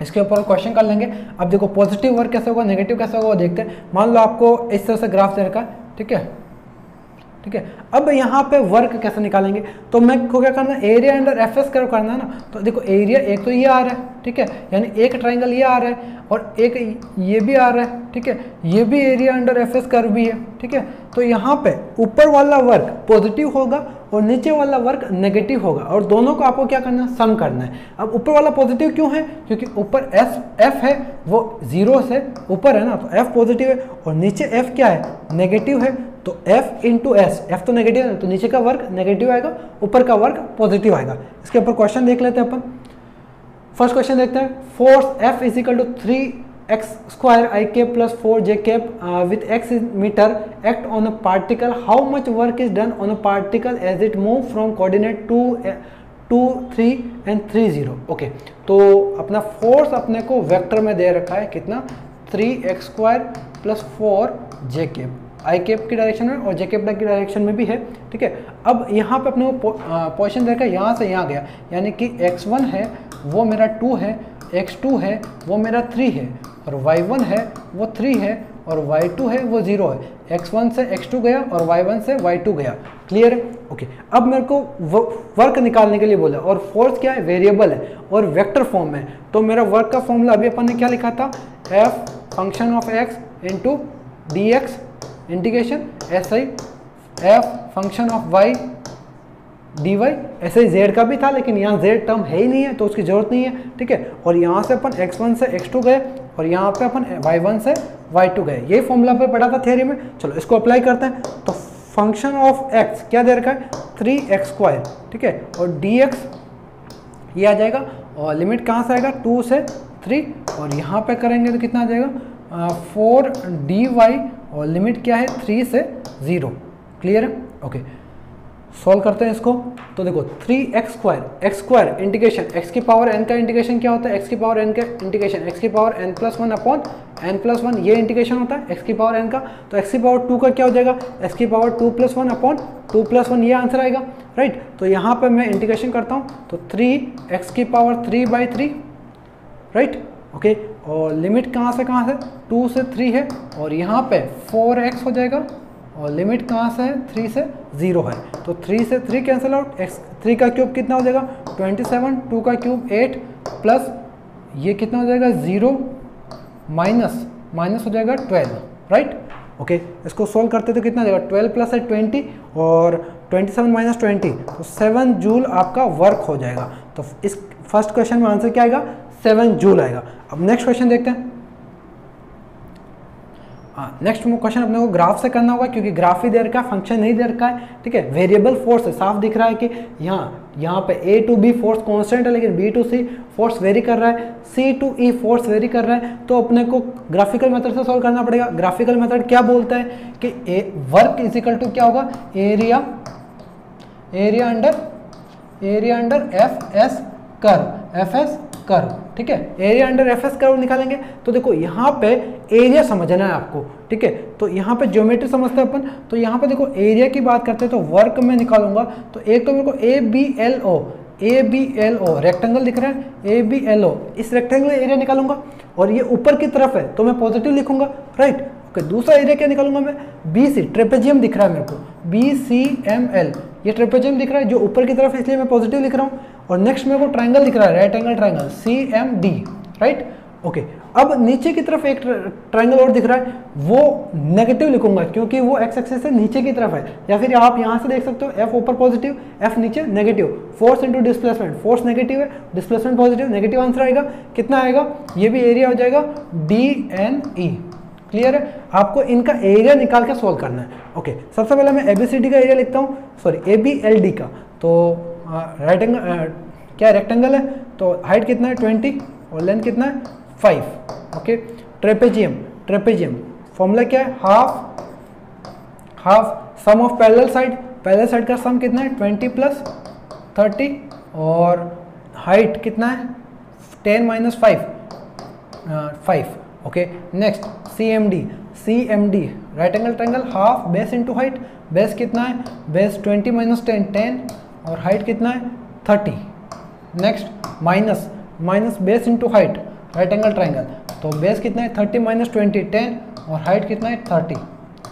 इसके ऊपर क्वेश्चन कर लेंगे। अब देखो पॉजिटिव वर्क कैसे होगा, नेगेटिव कैसे होगा वो देखते हैं। मान लो आपको इस तरह से ग्राफ दे रखा है, ठीक है, ठीक है। अब यहाँ पे वर्क कैसे निकालेंगे, तो मैं को क्या करना है, area under F S curve करना है ना। तो देखो एरिया एक तो ये आ रहा है, ठीक है, यानी एक ट्राइंगल ये आ रहा है और एक ये भी आ रहा है, ठीक है, ये भी area under F S curve भी है, ठीक है। तो यहाँ पे ऊपर वाला वर्क पॉजिटिव होगा और नीचे वाला वर्क नेगेटिव होगा, और दोनों को आपको क्या करना है, सम करना है। अब ऊपर वाला पॉजिटिव क्यों है, क्योंकि ऊपर एफ है वो 0 से ऊपर है ना, तो एफ पॉजिटिव है, और नीचे एफ क्या है, नेगेटिव है। तो एफ इंटू एस, एफ तो नेगेटिव है तो नीचे का वर्क नेगेटिव आएगा, ऊपर का वर्क पॉजिटिव आएगा। इसके ऊपर क्वेश्चन देख लेते हैं अपन। फर्स्ट क्वेश्चन देखते हैं, force F is equal to 3x square I cap plus 4j cap with x metre act on a particle, how much work is done on a particle as it move from coordinate 2, 3 and 3, 0। Okay, तो अपना force अपने को vector में दे रखा है कितना, 3x square plus 4j cap, I cap की direction में और जे कैप की डायरेक्शन में भी है, ठीक है। अब यहाँ पे अपने को पोजीशन देखा, यहाँ से यहाँ गया, यानी कि x1 है वो मेरा 2 है, x2 है वो मेरा 3 है, और y1 है वो 3 है, और y2 है वो 0 है, x1 से x2 गया और y1 से y2 गया। क्लियर है? ओके, अब मेरे को वर्क निकालने के लिए बोला और फोर्स क्या है, वेरिएबल है और वेक्टर फॉर्म में। तो मेरा वर्क का फॉर्मूला अभी अपन ने क्या लिखा था, f function of x into D x integration ऐसा ही f function of y dy, ऐसे ही z का भी था लेकिन यहाँ z टर्म है ही नहीं है तो उसकी जरूरत नहीं है। ठीक है, और यहाँ से अपन x1 से x2 गए और यहाँ पे अपन y1 से y2 गए, यही फॉर्मूला पे पढ़ा था थियरी में। चलो इसको अप्लाई करते हैं। तो फंक्शन ऑफ x क्या दे रखा है, 3x²। ठीक है, और dx ये आ जाएगा और लिमिट कहाँ से आएगा, 2 से 3 और यहाँ पे करेंगे तो कितना आ जाएगा 4dy और लिमिट क्या है 3 से 0। क्लियर है? ओके, सॉल्व करते हैं इसको। तो देखो 3x² इंटीग्रेशन x की पावर n का इंटीग्रेशन क्या होता है, x की पावर n का इंटीग्रेशन x की पावर n+1 अपॉन n+1 ये इंटीग्रेशन होता है x की पावर n का। तो x की पावर 2 का क्या हो जाएगा, x की पावर 2+1 अपॉन 2+1 ये आंसर आएगा। राइट, तो यहाँ पे मैं इंटीग्रेशन करता हूँ तो 3x की पावर 3/3। राइट, ओके, और लिमिट कहाँ से 2 से 3 है और यहाँ पे 4x हो जाएगा और लिमिट कहाँ से है 3 से 0 है। तो 3 से 3 कैंसिल आउट, x3 का क्यूब कितना हो जाएगा 27, 2 का क्यूब 8 प्लस ये कितना हो जाएगा 0 माइनस हो जाएगा 12। राइट, ओके, इसको सोल्व करते तो कितना जाएगा 12 प्लस है 20 और 27 माइनस 20 तो 7 जूल आपका वर्क हो जाएगा। तो इस फर्स्ट क्वेश्चन में आंसर क्या आएगा, 7 जूल आएगा। अब नेक्स्ट क्वेश्चन देखते हैं। नेक्स्ट क्वेश्चन अपने को ग्राफ से करना होगा क्योंकि ग्राफ ही दे रखा है, फंक्शन नहीं दे रखा है। ठीक है, वेरिएबल फोर्स है, साफ दिख रहा है कि यहाँ पे A to B force constant है लेकिन B to C force very कर रहा है, C to E force very कर रहा है। तो अपने को ग्राफिकल मेथड से सॉल्व करना पड़ेगा। ग्राफिकल मेथड क्या बोलता है कि वर्क इज इक्वल टू क्या होगा, एरिया अंडर FS कर्व। ठीक है, एरिया अंडर FS कर्व निकालेंगे। तो देखो यहाँ पे एरिया समझना है आपको। ठीक है, तो यहाँ पे ज्योमेट्री समझते हैं अपन। तो यहाँ पे देखो एरिया की बात करते हैं तो वर्क में निकालूंगा तो एक तो मेरे को ABLO रेक्टेंगल दिख रहा है, ABLO इस रेक्टेंगल एरिया निकालूंगा और ये ऊपर की तरफ है तो मैं पॉजिटिव लिखूंगा। राइट, ओके, दूसरा एरिया क्या निकालूंगा मैं, BC ट्रेपेजियम दिख रहा है मेरे को, BCML ये ट्रेपेजियम दिख रहा है जो ऊपर की तरफ है इसलिए मैं पॉजिटिव लिख रहा हूँ। और नेक्स्ट मेरे को ट्रायंगल दिख रहा है, right angle triangle CMD। Right, okay, अब नीचे की तरफ एक ट्रायंगल और दिख रहा है वो नेगेटिव लिखूंगा क्योंकि वो एक्स एक्सिस से नीचे की तरफ है। या फिर आप यहाँ से देख सकते हो F ऊपर पॉजिटिव F नीचे negative, force into displacement, force negative है डिस्प्लेसमेंट पॉजिटिव, नेगेटिव आंसर आएगा। कितना आएगा, ये भी एरिया हो जाएगा DNE। क्लियर है, आपको इनका एरिया निकाल के सोल्व करना है। ओके, सबसे पहले मैं ABCD का एरिया लिखता हूँ, सॉरी ABLD का। तो राइट एंगल क्या रेक्टेंगल है तो हाइट कितना है 20 और लेंथ कितना है 5। ओके, ट्रेपेजियम फॉर्मूला क्या है, half sum of parallel side का सम कितना है 20 प्लस 30 और हाइट कितना है 10 minus 5। Okay, next CMD right angle triangle, half base into height, base कितना है, बेस 20 माइनस 10 और हाइट कितना है 30। Next minus base into height, right angle triangle, तो बेस कितना है 30 माइनस 20 10 और हाइट कितना है 30।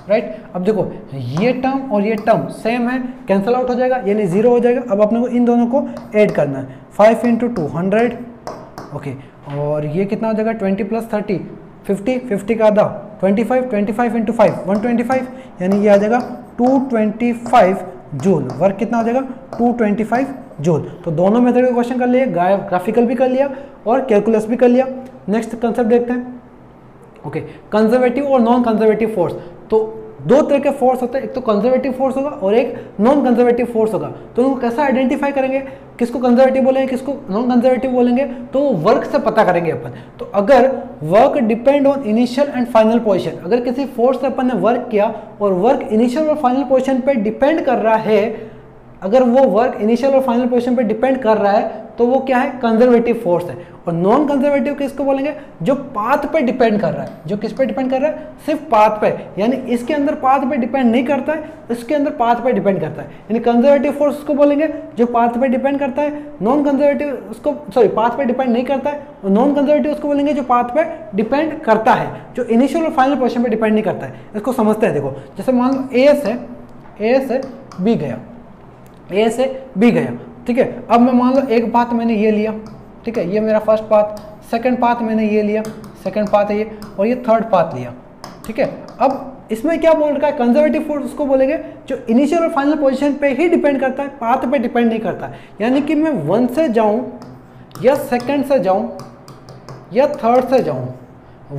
राइट, अब देखो ये टर्म और ये टर्म सेम है, कैंसिल आउट हो जाएगा यानी 0 हो जाएगा। अब अपने को इन दोनों को ऐड करना है, 5 इंटू 2 100। ओके, और ये कितना हो जाएगा 20 प्लस 30 50 का आधा 25 इंटू 5 125 यानी ये आ जाएगा 225 जूल। वर्क कितना हो जाएगा 225 जूल। तो दोनों मेथड का क्वेश्चन कर लिया, ग्राफिकल भी कर लिया और कैलकुलस भी कर लिया। नेक्स्ट कंसेप्ट देखते हैं। ओके, कंजर्वेटिव और नॉन कंजर्वेटिव फोर्स। तो दो तरह के फोर्स होते हैं, एक तो कंजर्वेटिव फोर्स होगा और एक नॉन कंजर्वेटिव फोर्स होगा। तो उनको कैसे आइडेंटिफाई करेंगे, किसको कंजर्वेटिव बोलेंगे किसको नॉन कंजर्वेटिव बोलेंगे, तो वर्क से पता करेंगे अपन। तो अगर work depend on initial and final position, अगर किसी फोर्स से अपन ने वर्क किया और वर्क इनिशियल और फाइनल पोजीशन पे डिपेंड कर रहा है अगर वो वर्क इनिशियल और फाइनल पोजीशन पे डिपेंड कर रहा है तो वो क्या है, कंजर्वेटिव फोर्स है। और नॉन कंजर्वेटिव किसको बोलेंगे, जो पाथ पे डिपेंड कर रहा है। जो किस पे डिपेंड कर रहा है, सिर्फ पाथ पे, यानी इसके अंदर पाथ पे डिपेंड नहीं करता है, इसके अंदर पाथ पे डिपेंड करता है। यानी कंजर्वेटिव फोर्स उसको बोलेंगे जो पाथ पे डिपेंड करता है, नॉन कंजर्वेटिव उसको, सॉरी, पाथ पे डिपेंड नहीं करता है, और नॉन कंजर्वेटिव उसको बोलेंगे जो पाथ पे डिपेंड करता है, जो इनिशियल और फाइनल पोजीशन पे डिपेंड नहीं करता है। इसको समझते हैं। देखो जैसे मान लो ए से बी गया, ए से बी गया, ठीक है। अब मैं मान लो एक पाथ मैंने ये लिया, ठीक है, ये मेरा फर्स्ट पाथ, सेकंड पाथ मैंने ये लिया, सेकंड पाथ है ये, और ये थर्ड पाथ लिया, ठीक है। अब इसमें क्या बोल रखा है, कंजर्वेटिव फोर्स उसको बोलेंगे जो इनिशियल और फाइनल पोजीशन पे ही डिपेंड करता है, पाथ पे डिपेंड नहीं करता। यानी कि मैं 1 से जाऊं या सेकंड से जाऊं या थर्ड से जाऊं,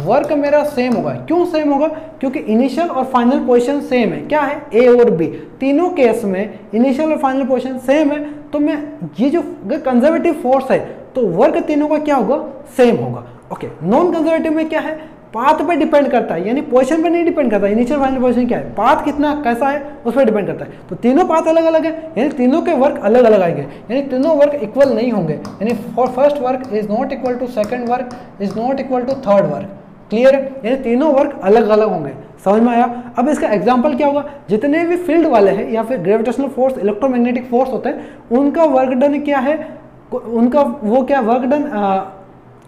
वर्क मेरा सेम होगा। क्यों सेम होगा, क्योंकि इनिशियल और फाइनल पोजीशन सेम है। क्या है, ए और बी, तीनों केस में इनिशियल और फाइनल पोजीशन सेम है। तो मैं ये जो कंजर्वेटिव फोर्स है तो वर्क तीनों का क्या होगा, सेम होगा। ओके, नॉन कंजर्वेटिव में क्या है, पाथ पे डिपेंड करता है, यानी पोजीशन पे नहीं डिपेंड करता। इनिशियल फाइनल पोजीशन क्या है, पाथ कितना कैसा है उस पर डिपेंड करता है। तो तीनों पाथ अलग अलग है, यानी तीनों के वर्क अलग अलग आएंगे, यानी तीनों वर्क इक्वल नहीं होंगे। यानी for first work is not equal to second work, is not equal to third work. Clear है, यानी तीनों वर्क अलग अलग होंगे। समझ में आया। अब इसका एग्जांपल क्या होगा, जितने भी फील्ड वाले हैं या फिर ग्रेविटेशनल फोर्स, इलेक्ट्रोमैग्नेटिक फोर्स होते हैं, उनका वर्क डन क्या है, उनका वो क्या वर्क डन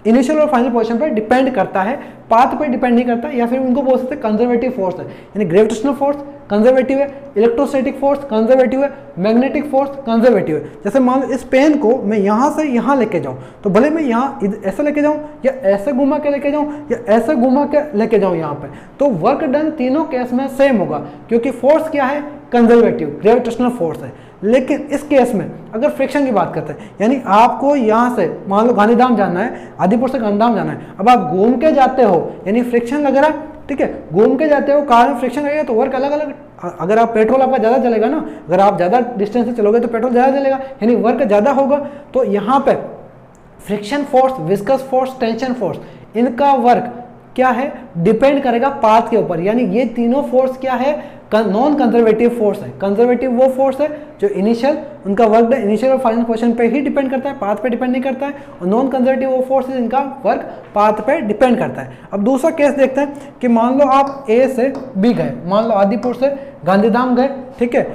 इनिशियल और फाइनल पोजीशन पर डिपेंड करता है, पाथ पे डिपेंड नहीं करता। या फिर उनको बोल सकते हैं कंजर्वेटिव फोर्स है, यानी ग्रेविटेशनल फोर्स कंजर्वेटिव है, इलेक्ट्रोस्टैटिक फोर्स कंजर्वेटिव है, मैग्नेटिक फोर्स कंजर्वेटिव है। जैसे मान लो इस पेन को मैं यहाँ से यहाँ लेके जाऊँ, तो भले मैं यहाँ ऐसे लेके जाऊँ या ऐसे घुमा के लेके जाऊँ या ऐसे घुमा के लेके जाऊँ यहाँ पे, तो वर्क डन तीनों केस में सेम होगा, क्योंकि फोर्स क्या है, कंजर्वेटिव ग्रेविटेशनल फोर्स है। लेकिन इस केस में अगर फ्रिक्शन की बात करते हैं, यानी आपको यहाँ से मान लो गांधीधाम जाना है, आदिपुर से गांधीधाम जाना है, अब आप घूम के जाते हो, यानी फ्रिक्शन लग रहा है, ठीक है, घूम के जाते हो, कार में फ्रिक्शन लगेगा तो वर्क अलग अलग। अगर आप पेट्रोल आपका ज़्यादा चलेगा ना, अगर आप ज़्यादा डिस्टेंस से चलोगे तो पेट्रोल ज़्यादा चलेगा, यानी वर्क ज़्यादा होगा। तो यहाँ पे friction force, viscous force, tension force, इनका वर्क क्या है, डिपेंड करेगा पाथ के ऊपर। यानी ये तीनों फोर्स क्या है, नॉन कंजर्वेटिव फोर्स है। कंजर्वेटिव वो फोर्स है जो इनिशियल, उनका वर्क इनिशियल और फाइनल पोजीशन पे ही डिपेंड करता है, पाथ पे डिपेंड नहीं करता है। और नॉन कंजर्वेटिव वो फोर्स है जिनका वर्क पाथ पे डिपेंड करता है। अब दूसरा केस देखते हैं कि मान लो आप ए से बी गए, मान लो आदिपुर से गांधीधाम गए, ठीक है,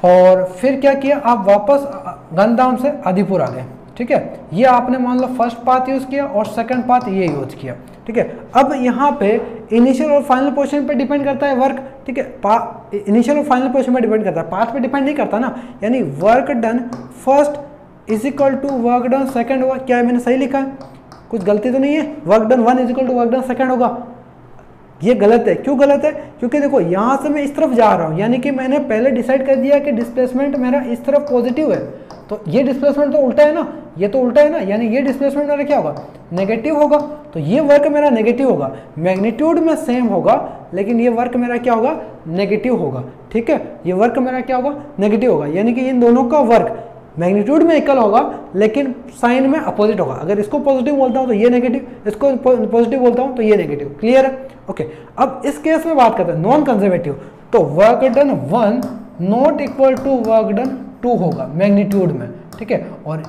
और फिर क्या किया, आप वापस गांधीधाम से आदिपुर आ गए, ठीक है। ये आपने मान लो फर्स्ट पाथ यूज किया और सेकंड पाथ ये यूज किया, ठीक है। अब यहाँ पे इनिशियल और फाइनल पोजीशन पे डिपेंड करता है वर्क, ठीक है, इनिशियल और फाइनल पोजीशन पे डिपेंड करता है, पाथ पे डिपेंड नहीं करता ना। यानी work done first is equal to work done second होगा। क्या है, मैंने सही लिखा है, कुछ गलती तो नहीं है, work done 1 is equal to work done second होगा। ये गलत है। क्यों गलत है, क्योंकि देखो यहाँ से मैं इस तरफ जा रहा हूँ, यानी कि मैंने पहले डिसाइड कर दिया कि डिस्प्लेसमेंट मेरा इस तरफ पॉजिटिव है, तो ये डिस्प्लेसमेंट तो उल्टा है ना, ये तो उल्टा है ना, यानी ये डिस्प्लेसमेंट मेरा क्या होगा, नेगेटिव होगा। तो ये वर्क मेरा नेगेटिव होगा, मैग्नीट्यूड में सेम होगा लेकिन ये वर्क मेरा क्या होगा, नेगेटिव होगा, ठीक है। ये वर्क मेरा क्या होगा, नेगेटिव होगा, यानी कि इन दोनों का वर्क मैग्नीट्यूड में इक्वल होगा लेकिन साइन में अपोजिट होगा। अगर इसको पॉजिटिव बोलता हूँ तो ये नेगेटिव, इसको पॉजिटिव बोलता हूँ तो ये नेगेटिव। क्लियर है, ओके। अब इस केस में बात करते हैं नॉन कंजर्वेटिव, तो work done 1 not equal to work done 2 होगा मैग्नीट्यूड में, ठीक है। और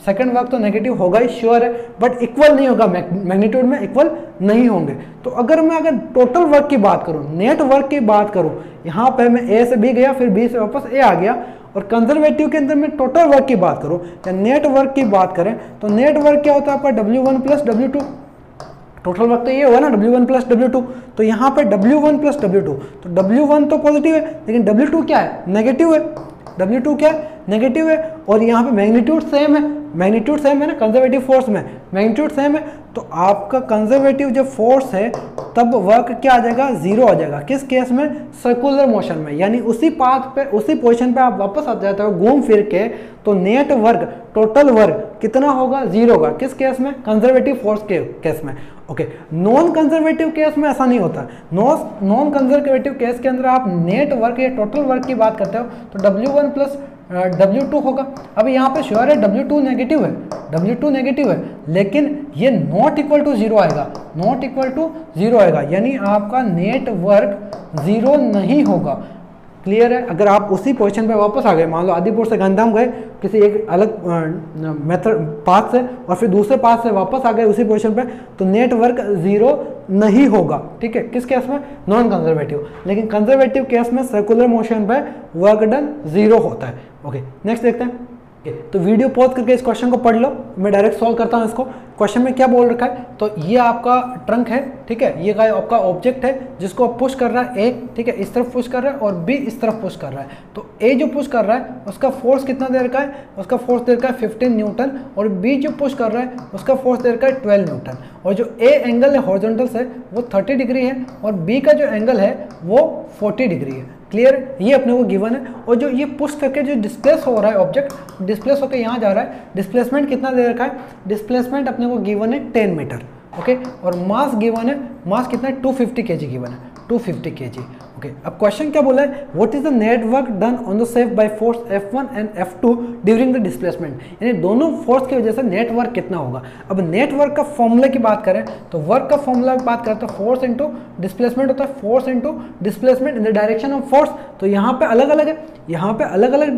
सेकंड वर्क तो नेगेटिव होगा ही, श्योर है, बट इक्वल नहीं होगा, मैग्नीट्यूड में इक्वल नहीं होंगे। तो अगर मैं टोटल वर्क की बात करूं, नेट वर्क की बात करूं, यहाँ पे मैं ए से बी गया, फिर बी से वापस ए आ गया, और कंजर्वेटिव के अंदर मैं टोटल वर्क की बात करूं या नेट वर्क की बात करें, तो नेट वर्क क्या होता है आपका, W1 plus W2। Total work तो ये होगा ना, W1 प्लस W2। तो यहाँ पे W1 प्लस W2, तो W1 तो पॉजिटिव है लेकिन W2 क्या है, नेगेटिव है। W2 क्या है, नेगेटिव है। और यहाँ पे मैग्नीट्यूड सेम है, मैग्नीट्यूड सेम है ना, कंजर्वेटिव फोर्स में मैग्नीट्यूड सेम है, तो आपका कंजर्वेटिव जब फोर्स है तब वर्क क्या आ जाएगा, 0 आ जाएगा। किस केस में, सर्कुलर मोशन में, यानी उसी पाथ पे, उसी पोजीशन पे आप वापस आ जाते हो घूम फिर के, तो नेट वर्क, टोटल वर्क कितना होगा, 0 होगा। किस केस में, कंजर्वेटिव फोर्स के केस में, ओके। नॉन कंजर्वेटिव केस में ऐसा नहीं होता। नॉन कंजर्वेटिव केस के अंदर आप नेट वर्क या टोटल वर्क की बात करते हो तो W1 प्लस W2 होगा। अब यहाँ पे श्योर है W2 नेगेटिव है, W2 नेगेटिव है, लेकिन ये नॉट इक्वल टू 0 आएगा, नॉट इक्वल टू 0 आएगा, यानी आपका नेट वर्क 0 नहीं होगा। क्लियर है। अगर आप उसी पोजीशन पे वापस आ गए, मान लो आदिपुर से गांधीधाम गए किसी एक अलग मेथड पाथ से और फिर दूसरे पाथ से वापस आ गए उसी पोजीशन पे, तो नेटवर्क जीरो नहीं होगा, ठीक है। किस केस में? Non conservative. लेकिन कंजर्वेटिव केस में सर्कुलर मोशन पे वर्क डन जीरो होता है। ओके, नेक्स्ट देखते हैं। तो वीडियो पॉज करके इस क्वेश्चन को पढ़ लो, मैं डायरेक्ट सॉल्व करता हूँ इसको। क्वेश्चन में क्या बोल रखा है, तो ये आपका ट्रंक है, ठीक है, ये आपका ऑब्जेक्ट है जिसको आप पुश कर रहा है ए, ठीक है, इस तरफ पुश कर रहा है और बी इस तरफ पुश कर रहा है। तो ए जो पुश कर रहा है उसका फोर्स कितना दे रखा है, उसका फोर्स दे रखा है 15 न्यूटन, और बी जो पुश कर रहा है उसका फोर्स दे रखा है 12 न्यूटन, और जो ए एंगल है हॉरिजॉन्टल से वो 30 डिग्री है और बी का जो एंगल है वो 40 डिग्री है। क्लियर, ये अपने को गिवन है। और जो ये पुश करके जो डिस्प्लेस हो रहा है ऑब्जेक्ट, डिस्प्लेस होकर यहाँ जा रहा है, डिस्प्लेसमेंट कितना दे रखा है, डिस्प्लेसमेंट अपने को गिवन है 10 मीटर, ओके। और मास गिवन है, मास कितना है 250 kg गिवन है, 250 kg, ओके। अब क्वेश्चन क्या बोला है, what is the net work done on the shape by force F1 and F2 during the displacement, यानी दोनों फोर्स की वजह से नेट वर्क कितना होगा। अब नेट वर्क का फॉर्मूला की बात करें तो वर्क का फॉर्मूला की बात करें तो फोर्स इंटू डिस्प्लेसमेंट होता है, force into displacement in the direction of force. तो यहाँ पे अलग अलग है, यहाँ पे अलग अलग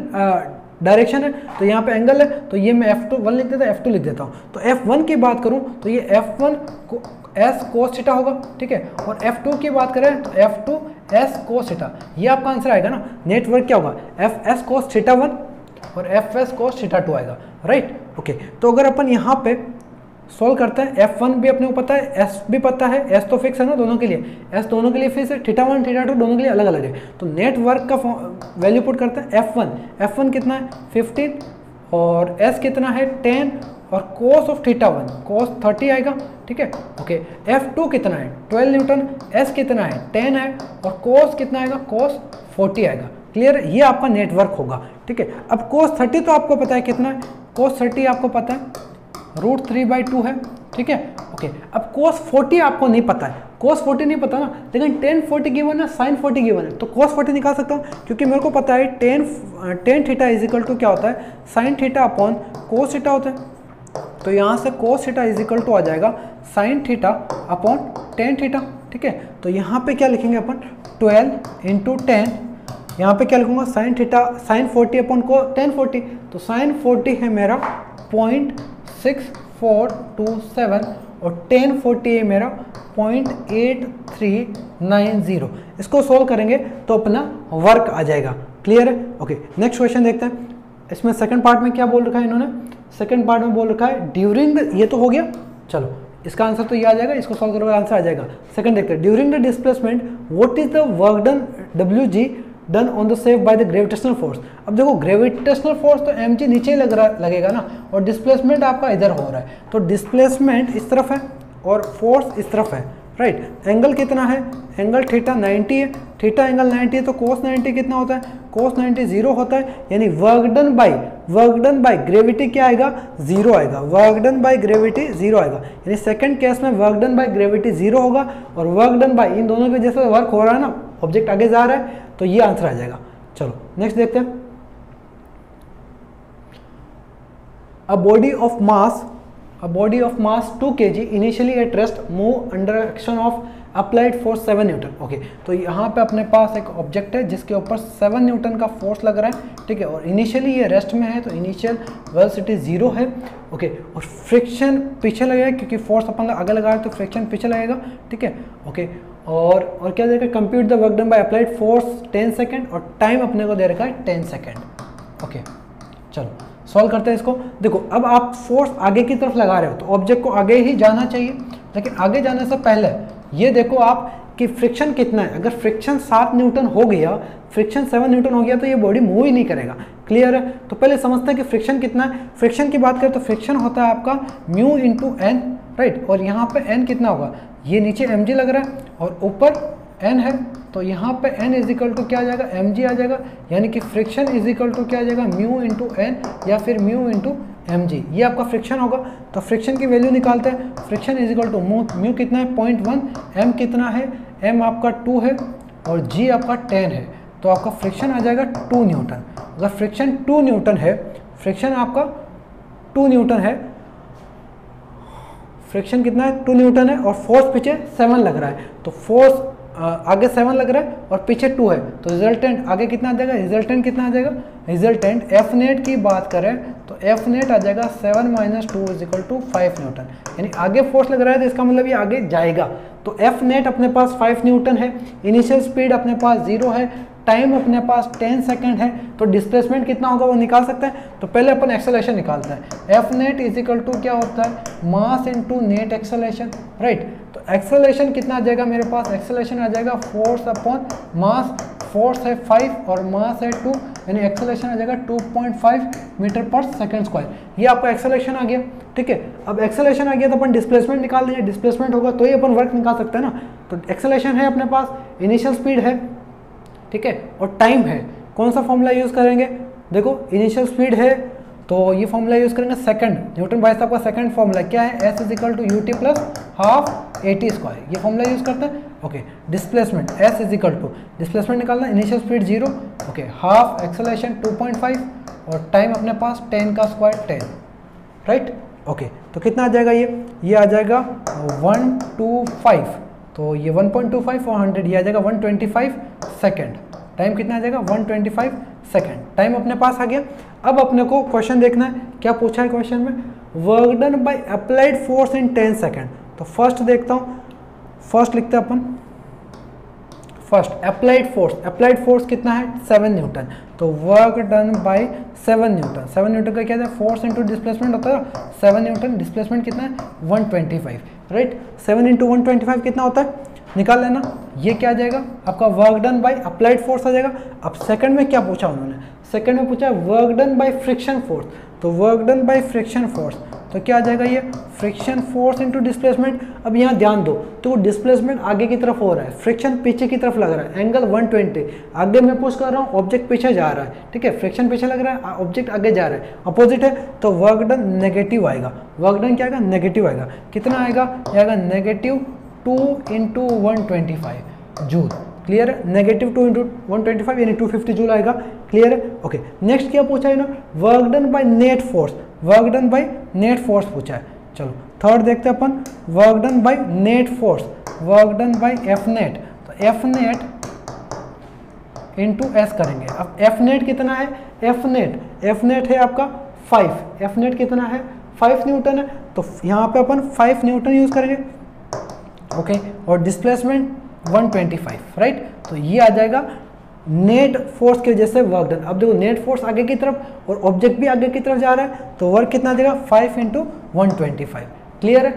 डायरेक्शन है, तो यहाँ पे एंगल है, तो ये मैं F1 लिख देता हूँ, F2 लिख देता हूँ। तो F1 की बात करूँ तो ये F1 को S cos थीटा होगा, ठीक है, और F2 की बात करें तो F2 S cos थीटा, ये आपका आंसर आएगा ना। नेटवर्क क्या होगा, Fs cos थीटा 1 और Fs cos थीटा 2 आएगा, राइट, ओके। तो अगर अपन यहाँ पे सॉल्व करते हैं, F1 भी अपने को पता है, S भी पता है, S तो फिक्स है ना दोनों के लिए, S दोनों के लिए फिक्स है, थीटा 1 थीटा 2 दोनों के लिए अलग अलग है। तो नेटवर्क का वैल्यू पुट करते हैं, F1 कितना है 15 और S कितना है 10 और cos ऑफ थीटा 1 cos 30 आएगा, ठीक है, ओके। F2 कितना है 12 न्यूटन, S कितना है 10 है और cos कितना आएगा cos 40 आएगा। क्लियर, ये आपका नेटवर्क होगा, ठीक है। अब cos 30 तो आपको पता है कितना है, cos 30 आपको पता है √3/2 है, ठीक है, ओके। अब cos 40 आपको नहीं पता है, cos 40 नहीं पता ना, लेकिन tan 40 गिवन है, sin 40 गिवन है, तो cos 40 निकाल सकता हूँ क्योंकि मेरे को पता है tan theta is equal to क्या होता है, sin theta upon cos theta होता है। तो यहाँ से cos theta is equal to आ जाएगा sin theta upon tan theta, ठीक है। तो यहाँ पे क्या लिखेंगे अपन 12 इंटू 10, यहाँ पे क्या लिखूंगा sin theta sin 40 upon tan 40, तो sin 40 है मेरा 0.6427 और tan 40 है मेरा 0.8390। इसको सोल्व करेंगे तो अपना वर्क आ जाएगा। क्लियर है, ओके। नेक्स्ट क्वेश्चन देखते हैं। इसमें सेकंड पार्ट में क्या बोल रखा है इन्होंने, सेकंड पार्ट में बोल रखा है ड्यूरिंग द, ये तो हो गया, चलो इसका आंसर तो ये आ जाएगा, इसको सॉल्व करोगे आंसर आ जाएगा। सेकंड देखते हैं, during the displacement what is the work done Wg done on the shape by the gravitational force. अब देखो ग्रेविटेशनल फोर्स तो mg नीचे लगेगा ना, और डिस्प्लेसमेंट आपका इधर हो रहा है, तो डिस्प्लेसमेंट इस तरफ है और फोर्स इस तरफ है, राइट। एंगल कितना है, एंगल थीटा 90 है, थीटा एंगल 90 है, तो cos 90 कितना होता है, cos 90 0 होता है, यानी वर्क डन बाय ग्रेविटी क्या आएगा, 0 आएगा, वर्क डन बाय ग्रेविटी 0 आएगा, यानी सेकंड केस में वर्क डन बाय ग्रेविटी 0 होगा, और वर्क डन बाय इन दोनों की वजह से वर्क हो रहा है ना, ऑब्जेक्ट आगे जा रहा है, तो ये आंसर आ जाएगा। चलो नेक्स्ट देखते हैं। A body of mass 2 kg initially at rest move under action of applied force 7 Newton. Okay, तो यहाँ पे अपने पास एक ऑब्जेक्ट है जिसके ऊपर 7 न्यूटन का फोर्स लग रहा है, ठीक है, और इनिशियली ये रेस्ट में है, तो इनिशियल वेलोसिटी 0 है, ओके। और फ्रिक्शन पीछे लगेगा क्योंकि फोर्स अपन आगे लगा रहे हैं, तो फ्रिक्शन पीछे लगेगा, ठीक है, ओके। और क्या देगा, compute the work done by applied force 10 second, और टाइम अपने को दे रखा है 10 सेकेंड। ओके, चलो सॉल्व करते हैं इसको। देखो अब आप फोर्स आगे की तरफ लगा रहे हो, तो ऑब्जेक्ट को आगे ही जाना चाहिए, लेकिन आगे जाने से पहले ये देखो आप कि फ्रिक्शन कितना है। अगर फ्रिक्शन 7 न्यूटन हो गया, फ्रिक्शन 7 न्यूटन हो गया, तो ये बॉडी मूव ही नहीं करेगा। क्लियर है, तो पहले समझते हैं कि फ्रिक्शन कितना है। फ्रिक्शन की बात करें तो फ्रिक्शन होता है आपका म्यू इंटू एन, राइट, और यहाँ पे एन कितना होगा, ये नीचे mg लग रहा है और ऊपर n है, तो यहाँ पे n इज इक्वल टू क्या आ जाएगा, mg आ जाएगा, यानी कि फ्रिक्शन इज इक्वल टू क्या आ जाएगा, म्यू इंटू एन या फिर म्यू इंटू mg, ये आपका फ्रिक्शन होगा। तो फ्रिक्शन की वैल्यू निकालते हैं, friction is equal to mu कितना है 0.1, m कितना है, m आपका 2 है और g आपका 10 है, तो आपका फ्रिक्शन आ जाएगा 2 न्यूटन। अगर फ्रिक्शन 2 न्यूटन है, फ्रिक्शन आपका 2 न्यूटन है, फ्रिक्शन कितना है 2 न्यूटन है, और फोर्स पीछे 7 लग रहा है, तो फोर्स आगे 7 लग रहा है और पीछे 2 है, तो रिजल्टेंट आगे कितना आ जाएगा, रिजल्टेंट कितना आ जाएगा, रिजल्टेंट एफ नेट की बात करें तो एफ नेट आ जाएगा 7 - 2 = 5 न्यूटन। यानी आगे फोर्स लग रहा है तो इसका मतलब ये आगे जाएगा। तो एफ नेट अपने पास 5 न्यूटन है, इनिशियल स्पीड अपने पास 0 है, टाइम अपने पास 10 सेकंड है, तो डिस्प्लेसमेंट कितना होगा वो निकाल सकते हैं। तो पहले अपन एक्सेलरेशन निकालते हैं। एफ नेट = क्या होता है, mass into net acceleration, right. तो एक्सेलरेशन कितना आ जाएगा मेरे पास, एक्सेलरेशन आ जाएगा फोर्स अपॉन मास, फोर्स है 5 और मास है 2, यानी एक्सेलरेशन आ जाएगा 2.5 मीटर पर सेकंड स्क्वायर। ये आपका एक्सेलरेशन आ गया, ठीक है। अब एक्सेलरेशन आ गया तो अपन डिस्प्लेसमेंट निकाल देंगे, डिस्प्लेसमेंट होगा तो ही अपन वर्क निकाल सकते हैं ना। तो एक्सेलरेशन है अपने पास, इनिशियल स्पीड है, ठीक है, और टाइम है। कौन सा फॉर्मूला यूज़ करेंगे, देखो इनिशियल स्पीड है तो ये फॉर्मूला यूज़ करेंगे सेकंड, न्यूटन बाय का सेकंड फॉर्मूला क्या है, S = UT + ½ AT², ये फॉर्मूला यूज़ करते हैं। ओके, डिस्प्लेसमेंट S = डिस्प्लेसमेंट निकालना, initial speed 0, okay, half acceleration 2.5 और टाइम अपने पास 10 का स्क्वायर 10, राइट। ओके, तो कितना आ जाएगा ये आ जाएगा 125, तो ये 1.25 और 100 ये आ जाएगा 125 सेकेंड। टाइम कितना आ जाएगा 125 सेकेंड, टाइम अपने पास आ गया। अब अपने को क्वेश्चन देखना है, क्या पूछा है क्वेश्चन में, work done by applied force in 10 second. तो फर्स्ट देखता हूँ, फर्स्ट लिखते हैं अपन, फर्स्ट अप्लाइड फोर्स कितना है 7 न्यूटन, तो work done bye 7 Newton. 7 Newton का क्या है, फोर्स इंटू डिस्प्लेसमेंट होता है, 7 न्यूटन, डिस्प्लेसमेंट कितना है 125, राइट। 7 × 125 कितना होता है, निकाल लेना। ये क्या आ जाएगा आपका, work done by applied force आ जाएगा। अब सेकंड में क्या पूछा उन्होंने, सेकंड में पूछा work done by friction force, तो work done by friction force तो क्या आ जाएगा, ये फ्रिक्शन फोर्स इंटू डिस्प्लेसमेंट। अब यहाँ ध्यान दो, तो डिस्प्लेसमेंट आगे की तरफ हो रहा है, फ्रिक्शन पीछे की तरफ लग रहा है, एंगल 120, आगे मैं पुश कर रहा हूँ, ऑब्जेक्ट पीछे जा रहा है, ठीक है, फ्रिक्शन पीछे लग रहा है, ऑब्जेक्ट आगे जा रहा है, अपोजिट है, तो वर्क डन नेगेटिव आएगा। वर्क डन क्या आएगा, नेगेटिव आएगा। कितना आएगा, -2 × 125 जूल, क्लियर है, -2 × 125 यानी 250 जूल आएगा, क्लियर है। ओके, नेक्स्ट क्या पूछा है ना, work done by net force, work done by net force पूछा है। चलो थर्ड देखते हैं अपन, work done by net force, work done by F net, तो एफ नेट × S करेंगे। अब एफ नेट कितना है, एफ नेट है आपका 5, एफ नेट कितना है 5 न्यूटन है, तो यहाँ पे अपन 5 न्यूटन यूज करेंगे, ओके, और डिस्प्लेसमेंट 125, राइट। तो ये आ जाएगा नेट फोर्स की वजह से वर्क डन। अब देखो नेट फोर्स आगे की तरफ और ऑब्जेक्ट भी आगे की तरफ जा रहा है, तो वर्क कितना देगा 5 × 125, क्लियर है।